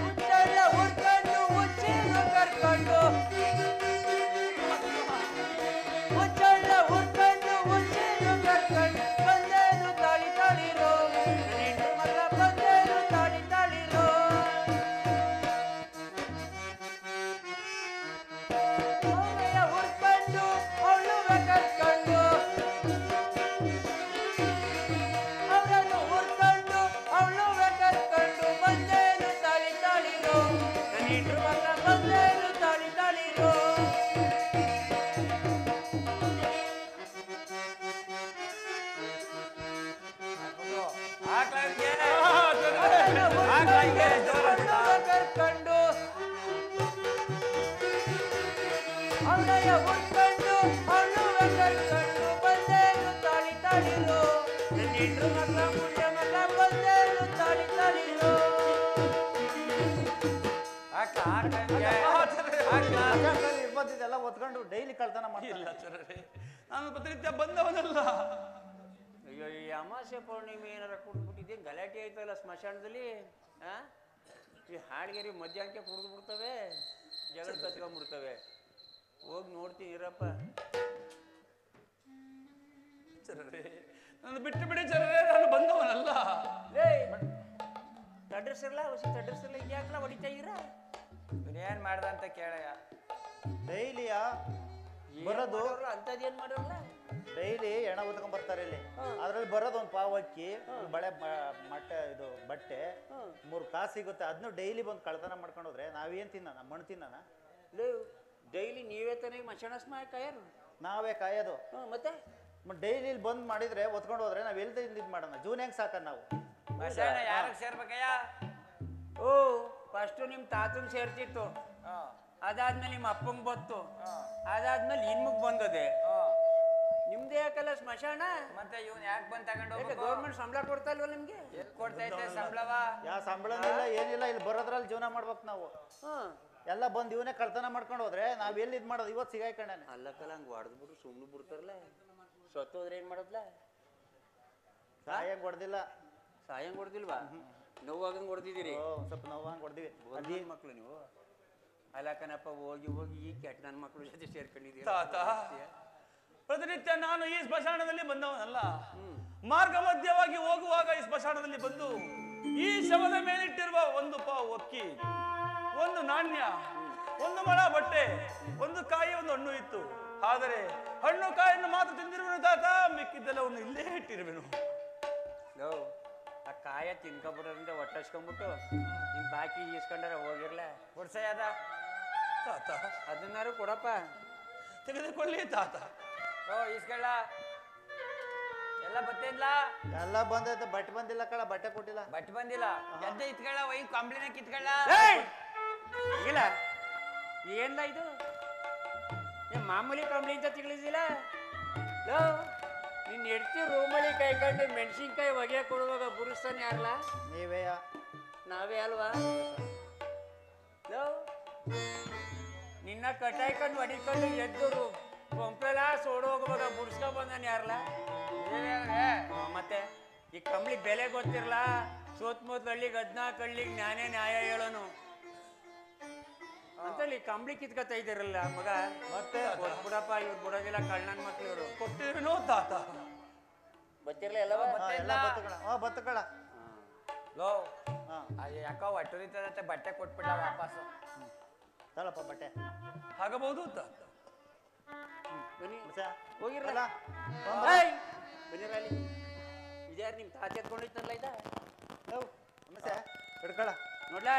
ಹುಚ್ಚೆಲ್ಲ ಹುಡ್ಕೊಂಡು ಹುಚ್ಚೇನು ಕರ್ಕೊಂಡು ಹುಚ್ಚೆಲ್ಲ ಹುಡ್ಕೊಂಡು ಹುಚ್ಚೇನು ಕರ್ಕೊಂಡು ಬಂದೇನು ತಾಳಿ ತಾಳಿರೋ ನನ್ನ ಹೆಂಡ್ರು ಮಕ್ಳ ಬಂದೇನು ತಾಳಿ ತಾಳಿರೋ ಅವಳೆಯ ಹುಡ್ಕೊಂಡು ಅವಳುವ ಕರ್ಕೊಂಡು ಅವರನ್ನು ಹುಡ್ಕೊಂಡು ಅವಳುವ ಕರ್ಕೊಂಡು ಬಂದೇನು ತಾಳಿ ತಾಳಿರೋ ನನ್ನ ಹೆಂಡ್ರು ಮಕ್ಳ ಬಂದೇನು ತಾಳಿ ತಾಳಿರೋ ಕರ್ಕೊಂಡು ಅವಳೆಯ ಹುಡ್ಕೊಂಡು ಅವಳುವ ಕರ್ಕೊಂಡು ಬಂದೇನು ತಾಳಿ ತಾಳಿರೋ ನನ್ನ ಹೆಣ್ಣು ಮಕ್ಕ ಮುಂಡೆ ಮಕ್ಕ ಬಂದೇಳು ತಾಳಿ ತಾಳಿರೋ ಇರ್ಬೋದಿದೆಲ್ಲ ಒತ್ಕೊಂಡು ಡೈಲಿ ಕಳ್ತನ ಇಲ್ಲ ಮಾಡ್ತಿಲ್ಲ. ಆಚಾರ್ಯರೇ, ನಾನು ಪ್ರತಿನಿತ್ಯ ಬಂದವನಲ್ಲ. ಅಯ್ಯೋ ಈ ಅಮಾವಾಸ್ಯೆ ಪೌರ್ಣಿಮೆ ಏನಾರ ಕುಡ್ದ್ಬಿಟ್ಟಿದ್ದೆ ಗಲಾಟೆ ಆಯ್ತಲ್ಲ ಸ್ಮಶಾನದಲ್ಲಿ. ಆ ಈ ಹಾಡ್ಗೇರಿ ಮಧ್ಯಾಹ್ನಕ್ಕೆ ಕುಡಿದು ಬಿಡ್ತವೆ, ಜಗಳ ಕತ್ಕೊಂಡ್ಬಿಡ್ತವೆ. ಹೋಗಿ ನೋಡ್ತೀನಿ ಇರಪ್ಪ. ಆಚಾರ್ಯರೇ, ನಾನು ಬಿಟ್ಟು ಬಿಡಿ ಆಚಾರ್ಯರೇ, ನಾನು ಬಂದವನಲ್ಲ. ಲೇ ತಡ್ರಿಸಿರ್ಲ ಹೊಸ ತಡ್ರಿಸಿರ್ಲ ಇದ್ಯಾಕಲ ಹೊಡಿತಾ ಇದ್ದೀರಾ? ಏನ್ ಮಾಡ್ದ ಅಂತ ಕೇಳಯ್ಯ. ಡೈಲಿಯ ಬರೋದು ಅಂತದೇನ್ ಮಾಡೋಲ್ಲ. ಡೈಲಿ ಎಣ ಉತ್ಕೊಂಡ್ ಬರ್ತಾರೆ ಇಲ್ಲಿ. ಅದ್ರಲ್ಲಿ ಬರೋದು ಒಂದು ಪಾವ್ ಅಕ್ಕಿ, ಒಂದ್ ಮಟ್ಟೆ ಇದು ಬಟ್ಟೆ, 3 ಕಾಸು ಸಿಗುತ್ತೆ. ಅದನ್ನು ಡೈಲಿ ಬಂದು ಕಳ್ತನ ಮಾಡ್ಕೊಂಡು ಹೋದ್ರೆ ನಾವೇನ್ ತಿನ್ನ ಮಣ್ಣು ತಿನ್ನ? ಡೈಲಿ ನೀವೇ ತಾನೇ ಮಶಾಣ ಸ್ಮಾಯ ಕಾಯರು? ನಾವೇ ಕಾಯೋದು. ಮತ್ತೆ ಡೈಲಿ ಇಲ್ಲಿ ಬಂದ್ ಮಾಡಿದ್ರೆ ಒತ್ಕೊಂಡು ಹೋದ್ರೆ ನಾವ್ ಎಲ್ದ ಇದು ಮಾಡೋಣ? ಜೂನ್ ಹೆಂಗ್ ಸಾಕ ನಾವು? ಮಸಾಣ ಯಾರಿಗೆ ಸೇರ್ಬೇಕಯ್ಯ? ಓ ಫಸ್ಟು ನಿಮ್ಮ ತಾತನ್ ಸೇರ್ತಿತ್ತು, ಅದಾದ್ಮೇಲೆ ನಿಮ್ಮ ಅಪ್ಪಂಗ್ ಬತ್ತು, ಅದಾದ್ಮೇಲೆ ಇನ್ಮಗ್ ಬಂದದೆ. ನಿಮ್ದೇ ಯಾಕಲ್ಲ ಸ್ಮಶಾನ? ಮತ್ತೆ ಇವನ್ ಯಾಕೆ ಬಂದ್ ತಗೊಂಡು ಗೌರ್ಮೆಂಟ್ ಸಂಬಳ ಕೊಡ್ತಾ ಇಲ್ವ ನಿಮ್ಗೆ? ಎಲ್ಲಿ ಕೊಡ್ತೈತೆ ಸಂಬಳವ? ಯಾವ ಸಂಬಳನೂ ಇಲ್ಲ ಏನಿಲ್ಲ. ಇಲ್ಲಿ ಬರೋದ್ರಲ್ಲಿ ಜೀವನ ಮಾಡ್ಬೇಕು ನಾವು. ಎಲ್ಲ ಬಂದು ಇವನೇ ಕಳ್ತನ ಮಾಡ್ಕೊಂಡು ಹೋದ್ರೆ ನಾವ್ ಎಲ್ಲಿ ಇದ್ ಮಾಡೋದು? ಇವತ್ತು ಸಿಗಾಯ್ಕೊಂಡಾನೆ. ಅಲ್ಲಕ್ಕಲ್ಲ ಹಂಗೆ ಹೊಡೆದ್ಬಿಟ್ಟು ಸುಮ್ಮನೆ ಬಿಡ್ತಾರಲ್ಲ, ಸತ್ತೋದ್ರೆ ಏನ್ ಮಾಡೋದ್ಲ? ಸಾಯಂಗ್ ಹೊಡೆದಿಲ್ಲ. ಸಾಯಂಗ್ ಹೊಡೆದಿಲ್ವಾ? ನೋವಾಗಂಗ್ ಹೊಡೆದಿದ್ದೀರಿ. ಸ್ವಲ್ಪ ನೋವಂಗ್ ಹೊಡೆದಿವಿ. ಅದೇ ಮಕ್ಳು ನೀವು ಅಲ್ಲಕ್ಕನಪ್ಪ ಹೋಗಿ ಹೋಗಿ ಈ ಕೆಟ್ಟ ನನ್ನ ಮಕ್ಳ ಜೊತೆ ಸೇರ್ಕೊಂಡಿದ್ದೀರಿ. ತಾತ, ಪ್ರತಿನಿತ್ಯ ನಾನು ಈ ಸ್ಮಶಾನದಲ್ಲಿ ಬಂದವನಲ್ಲ. ಮಾರ್ಗ ಮಧ್ಯವಾಗಿ ಹೋಗುವಾಗ ಈ ಸ್ಮಶಾನದಲ್ಲಿ ಬಂದು ಈ ಶವದ ಮೇಲಿಟ್ಟಿರುವ 1 ಪಾವು ಅಕ್ಕಿ, 1 ನಾಣ್ಯ, 1 ಮೊಳ ಬಟ್ಟೆ, 1 ಕಾಯಿ, 1 ಹಣ್ಣು ಇತ್ತು. ಆದರೆ ಹಣ್ಣು ಕಾಯನ್ನು ಮಾತ್ರ ತಿಂದಿರುವೆನು ತಾತ, ಮಿಕ್ಕಿದ್ದೆಲ್ಲವನ್ನು ಇಲ್ಲೇ ಇಟ್ಟಿರುವೆನು. ಆ ಕಾಯ ತಿನ್ಕೊಬಿಡೋದ್ರಿಂದ ಹೊಟ್ಟಸ್ಕೊಂಡ್ಬಿಟ್ಟು ನಿನ್ ಬಾಕಿ ಈಸ್ಕೊಂಡಾರ ಹೋಗಿರ್ಲ ಕೊಡ್ಸಯ್ಯದ ತಾತ, ಅದನ್ನಾರು ಕೊಡಪ್ಪ. ತೆಗೆದುಕೊಳ್ಳಿ ತಾತ. ಓ ಇಸ್ಕೊಳ್ಳ ಎಲ್ಲ ಬತ್ತಿದ್ಲ? ಎಲ್ಲ ಬಂದೈತೆ. ಬಟ್ಟೆ ಬಂದಿಲ್ಲ ಕಳ, ಬಟ್ಟೆ ಕೊಟ್ಟಿಲ್ಲ. ಬಟ್ ಬಂದಿಲ್ಲ. ಗೆದ್ದೆ ಇತ್ಕೊಳ್ಳ, ಒಯ್ ಕಂಬ್ಳಿನ ಕಿತ್ಕೊಳ್ಳ. ಇಲ್ಲ ಏನ್ಲ ಇದು? ಮಾಮೂಲಿ ಕಂಬಳಿ ಅಂತ ತಿಳಿದಿಲ್ಲ. ನಿನ್ನ ಹೆಡ್ತಿ ರೂಮಲ್ಲಿ ಕೈಕೊಂಡು ಮೆಣಸಿನ್ಕಾಯಿ ಹೊಗೆ ಕೊಡುವಾಗ ಬುರುಸ್ತಾನೆ ಯಾರಲ್ಲ? ನೀವೇ. ನಾವೇ ಅಲ್ವಾ? ನಿನ್ನ ಕಟಾಯ್ಕೊಂಡು ಹೊಡಿಕೊಂಡು ಎದ್ದು ಪಂಪೆಲ್ಲ ಸೋಡು ಹೋಗುವಾಗ ಬುಡ್ಸ್ಕೊಂಡ್ ಬಂದಾನೆ ಯಾರಲ್ಲ? ಮತ್ತೆ ಈ ಕಂಬಳಿ ಬೆಲೆ ಗೊತ್ತಿರಲ್ಲ. ಸುತ್ತಮುತ್ತಲ ಹಳ್ಳಿಗೆ 14 ಹಳ್ಳಿಗೆ ನಾನೇ ನ್ಯಾಯ ಹೇಳೋನು ಅಂತಲ್ಲಿ ಕಂಬಳಿ ಕಿತ್ಕೊತಾ ಇದ್ದೀರಲ್ಲ ಮಗ. ಮತ್ತೆ ಬಿಡಪ್ಪ, ಇವ್ರು ಬಿಡೋದಿಲ್ಲ ಕಳ್ಳನ ಮಕ್ಳು ಇವರು. ಕೊಟ್ಟಿರುವೆನೋ ತಾತ. ಬತ್ತಿರ್ಲ ಎಲ್ಲವ ಎಲ್ಲ ಬತ್ತಕಳ. ಲೋ ಯಾಕೋ ಒಟ್ಟುರಿತದಂತೆ ಬಟ್ಟೆ ಕೊಟ್ಬಿಟ್ಟ ವಾಪಸ್. ತಳಪ್ಪ ಬಟ್ಟೆ. ಆಗಬಹುದು ತಾತ. ಬನ್ನಿ ಮುಚ್ಚ. ಹೋಗಿರಲ್ಲ. ಬನ್ನಿರಲ್ಲಿ ಇದ್ಯಾರು ನಿಮ್ ತಾತ ಎತ್ಕೊಂಡಿತ್ತಲ್ಲ ಇದ ಹಿಡ್ಕಳ ನೋಡ್ಲ.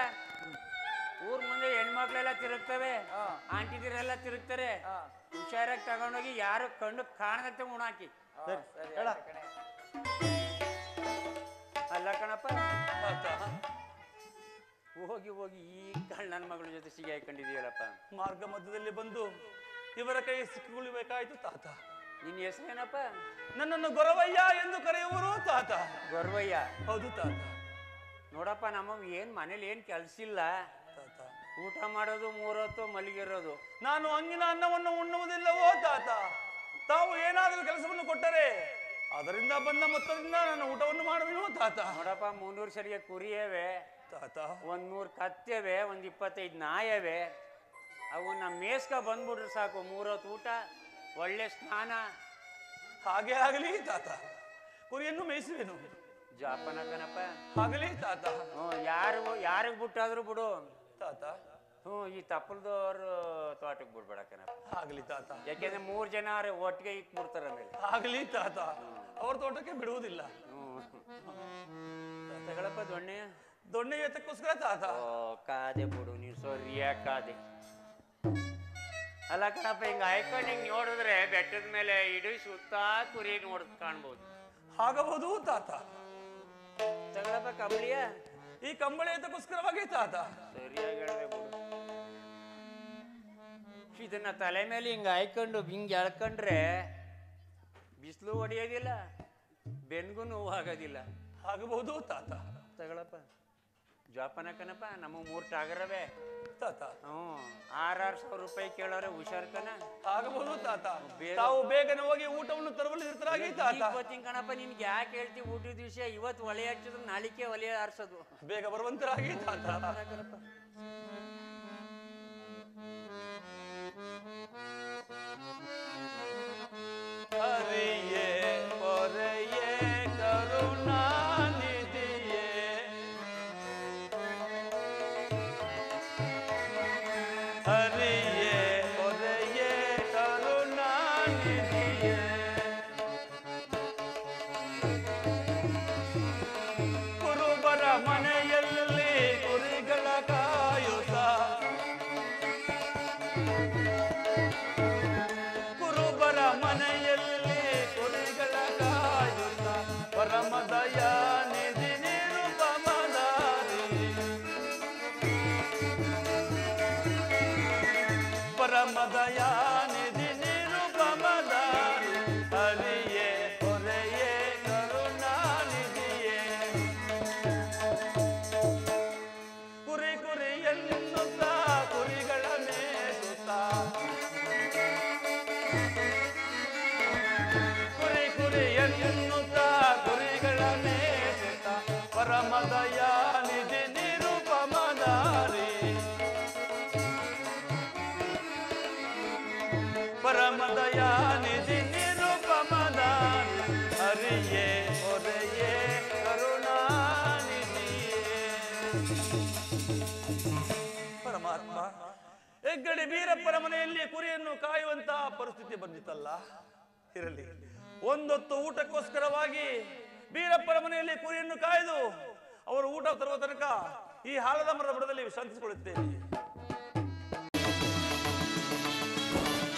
ಊರ್ ಮುಂದೆ ಹೆಣ್ಮಕ್ಳೆಲ್ಲ ತಿರುಗ್ತವೆ, ಆಂಟಿದಿರೆಲ್ಲ ತಿರುಗ್ತಾರೆ. ಹುಷಾರಾಗಿ ತಗೊಂಡೋಗಿ ಯಾರು ಕಣ್ಣು ಕಾಣದಂತೆ ಉಣಾಕಿ. ಅಲ್ಲ ಕಣಪ್ಪ, ಹೋಗಿ ಹೋಗಿ ಈ ನನ್ನ ಮಗಳ ಜೊತೆ ಸಿಗಿ ಹಾಕೊಂಡಿದೀಯಲ್ಲಪ್ಪ. ಮಾರ್ಗ ಮಧ್ಯದಲ್ಲಿ ಬಂದು ಇವರ ಕೈ ಸಿಕ್ಕಿಕೊಳ್ಳಬೇಕಾಯ್ತು ತಾತ. ನಿನ್ನ ಹೆಸರೇನಪ್ಪ? ನನ್ನನ್ನು ಗೊರವಯ್ಯ ಎಂದು ಕರೆಯುವರು ತಾತ. ಗೊರವಯ್ಯ? ಹೌದು ತಾತ. ನೋಡಪ್ಪ, ನಮ್ಮ ಏನ್ ಮನೇಲಿ ಏನ್ ಕೆಲ್ಸಿಲ್ಲ. ತಾತ, ಊಟ ಮಾಡೋದು 3 ಹೊತ್ತು ಮಲಗಿರೋದು. ನಾನು ಅಂಗಿನ ಅನ್ನವನ್ನು ಉಣ್ಣುವುದಿಲ್ಲವೋ ತಾತ. ತಾವು ಏನಾದರೂ ಕೆಲಸವನ್ನು ಕೊಟ್ಟರೆ ಅದರಿಂದ ಬಂದ ಮೊತ್ತದಿಂದ ನಾನು ಊಟವನ್ನು ಮಾಡುವೆನೋ ತಾತ. ನೋಡಪ್ಪ, 300 ಸರಿಗೆ ಕುರಿಯವೆ ತಾತ, 100 ಕತ್ತೆವೆ, 25 ನಾಯವೆ. ಅವನ್ನ ಮೇಸ್ಕ ಬಂದ್ಬಿಟ್ರೆ ಸಾಕು. 3 ಹೊತ್ತು ಊಟ, ಒಳ್ಳೆ ಸ್ನಾನ. ಹಾಗೆ ಆಗಲಿ ತಾತ. ಕುರಿಯನ್ನು ಮೇಯಿಸುವೆನು. ಜಾಪನ ಕಣಪ್ಪ. ಆಗಲಿ ತಾತ. ಯಾರಿಗೆ ಬಿಟ್ಟಾದ್ರೂ ಬಿಡು ತಾತ. ಈ ತಪ್ಪಲ್ದವ್ರು ತೋಟಕ್ಕೆ ಬಿಡ್ಬೇಡ ಕಣಪ್ಪ. ಆಗಲಿ ತಾತ. ಯಾಕೆಂದ್ರೆ 3 ಜನ ಒಟ್ಟಿಗೆ ಇಟ್ಬಿಡ್ತಾರ ಆಮೇಲೆ. ಆಗಲಿ ತಾತ. ಅವ್ರ ತೋಟಕ್ಕೆ ಬಿಡುವುದಿಲ್ಲ. ತಗೊಳಪ್ಪ ದೊಣ್ಣೆ. ದೊಣ್ಣೆ ಎತ್ತಕ್ಕೋಸ್ಕರ ತಾತ. ಕಾದೆ ಬಿಡು ನೀನು, ಸರಿಯಾಗಿ ಕಾದೆ. ಅಲ್ಲ ಕಣಪ್ಪ, ಹಿಂಗ ಹಾಯ್ಕೊಂಡು ಹಿಂಗ್ ನೋಡಿದ್ರೆ ಬೆಟ್ಟದ ಮೇಲೆ ಇಡೀ ಸುತ್ತ ಕುರಿ ಕಾಣ್ಬೋದು. ಆಗಬಹುದು ತಾತ. ತಗೊಳಪ್ಪ ಕಂಬಳಿಯ. ಈ ಕಂಬಳಿ ಎತ್ತಕ್ಕೋಸ್ಕರವಾಗಿ ತಾತ. ಸರಿಯಾಗಿ ಹೇಳಿದೆ ಬಿಡು. ಇದನ್ನ ತಲೆ ಮೇಲೆ ಹಿಂಗ ಹಾಯ್ಕೊಂಡು ಹಿಂಗ್ ಎಳ್ಕೊಂಡ್ರೆ ಬಿಸಿಲು ಹೊಡಿಯೋದಿಲ್ಲ, ಬೆನ್ಗೂ ನೋವು ಆಗೋದಿಲ್ಲ. ಆಗಬಹುದು ತಾತ. ತಗೊಳಪ್ಪ ಜೋಪಾನ ಕಣಪ್ಪ, ನಮ್ಮ 3 ಟಾಗರವೇ ತಾತ. 6,000 ರೂಪಾಯಿ ಕೇಳೋರೆ ಹುಷಾರ್ ಕಣ. ಆಗಬಹುದು ತಾತ. ತಾವು ಬೇಗನೆ ಹೋಗಿ ಊಟವನ್ನು ತರುವಲ್ಲಿ ನಿರ್ತರಾಗಿ ತಾತ. ಗೊತ್ತಿನ ಕಣಪ್ಪ, ನಿನ್ಗೆ ಯಾಕೆ ಹೇಳ್ತೀವಿ ಊಟದ ವಿಷಯ? ಇವತ್ತು ಒಲೆ ಹಚ್ಚಿದ್ರು ನಾಳಿಕೆ ಒಲೆ ಆರಿಸೋದು. ಬೇಗ ಬರುವಂತರಾಗಿ ತಾತ. ಹರಿಯೇ ಪೊರೆಯೇ ಕರುಣಾನಿಧಿಯೇ, ಹರಿಯೇ ಪೊರೆಯೇ ಕರುಣಾನಿಧಿಯೇ, ಕುರುಬರ ಮನೆಯಲ್ಲಿ ಕುರಿಗಳ ಕಾಯುತ್ತ, ಕುರುಬರ ಮನೆಯಲ್ಲಿ ಕುರಿಗಳ ಕಾಯುತ್ತ, ಪರಮದಯ ನಿಧಿ ನಿರುಪಮದಾರಿ, ಪರಮದಯ ನಿಧಿ ನಿರುಪಮದಾರಿ, ಹರಿಯೇ ಹೊರೆಯೇ ಕರುಣಾನಿಧಿಯೇ, ಕುರಿ ಕುರಿ ಎನ್ನುತ್ತ ಕುರಿಗಳ ಮೇಸುತ್ತ, ಕುರಿ ಕುರಿ ಎನ್ನುತ್ತ ಕುರಿಗಳ ಮೇಸುತ್ತ, ಪರಮದಯ ನಿಧಿ ನಿರುಪಮದಾರಿ, ಪರಮದಯ ನಿಧಿ ನಿರುಪಮದಾರಿ, ಹರಿಯೇ ಹೊರೆಯೇ ಕರುಣಾನಿಧಿಯೇ. ಪರಮಾತ್ಮ, ಹೆಗ್ಗಡೆ ಬೀರಪ್ಪನ ಮನೆಯಲ್ಲಿ ಕುರಿಯನ್ನು ಕಾಯುವಂತಹ ಪರಿಸ್ಥಿತಿ ಬಂದಿತ್ತಲ್ಲ, ಇರಲಿ. ಒಂದೊತ್ತು ಊಟಕ್ಕೋಸ್ಕರವಾಗಿ ಬೀರಪ್ಪನ ಮನೆಯಲ್ಲಿ ಕುರಿಯನ್ನು ಕಾಯ್ದು ಅವರು ಊಟ ತರುವ ತನಕ ಈ ಹಾಲದ ಮರದ ಬುಡದಲ್ಲಿ ವಿಶ್ರಾಂತಿಸಿಕೊಳ್ಳುತ್ತೇನೆ.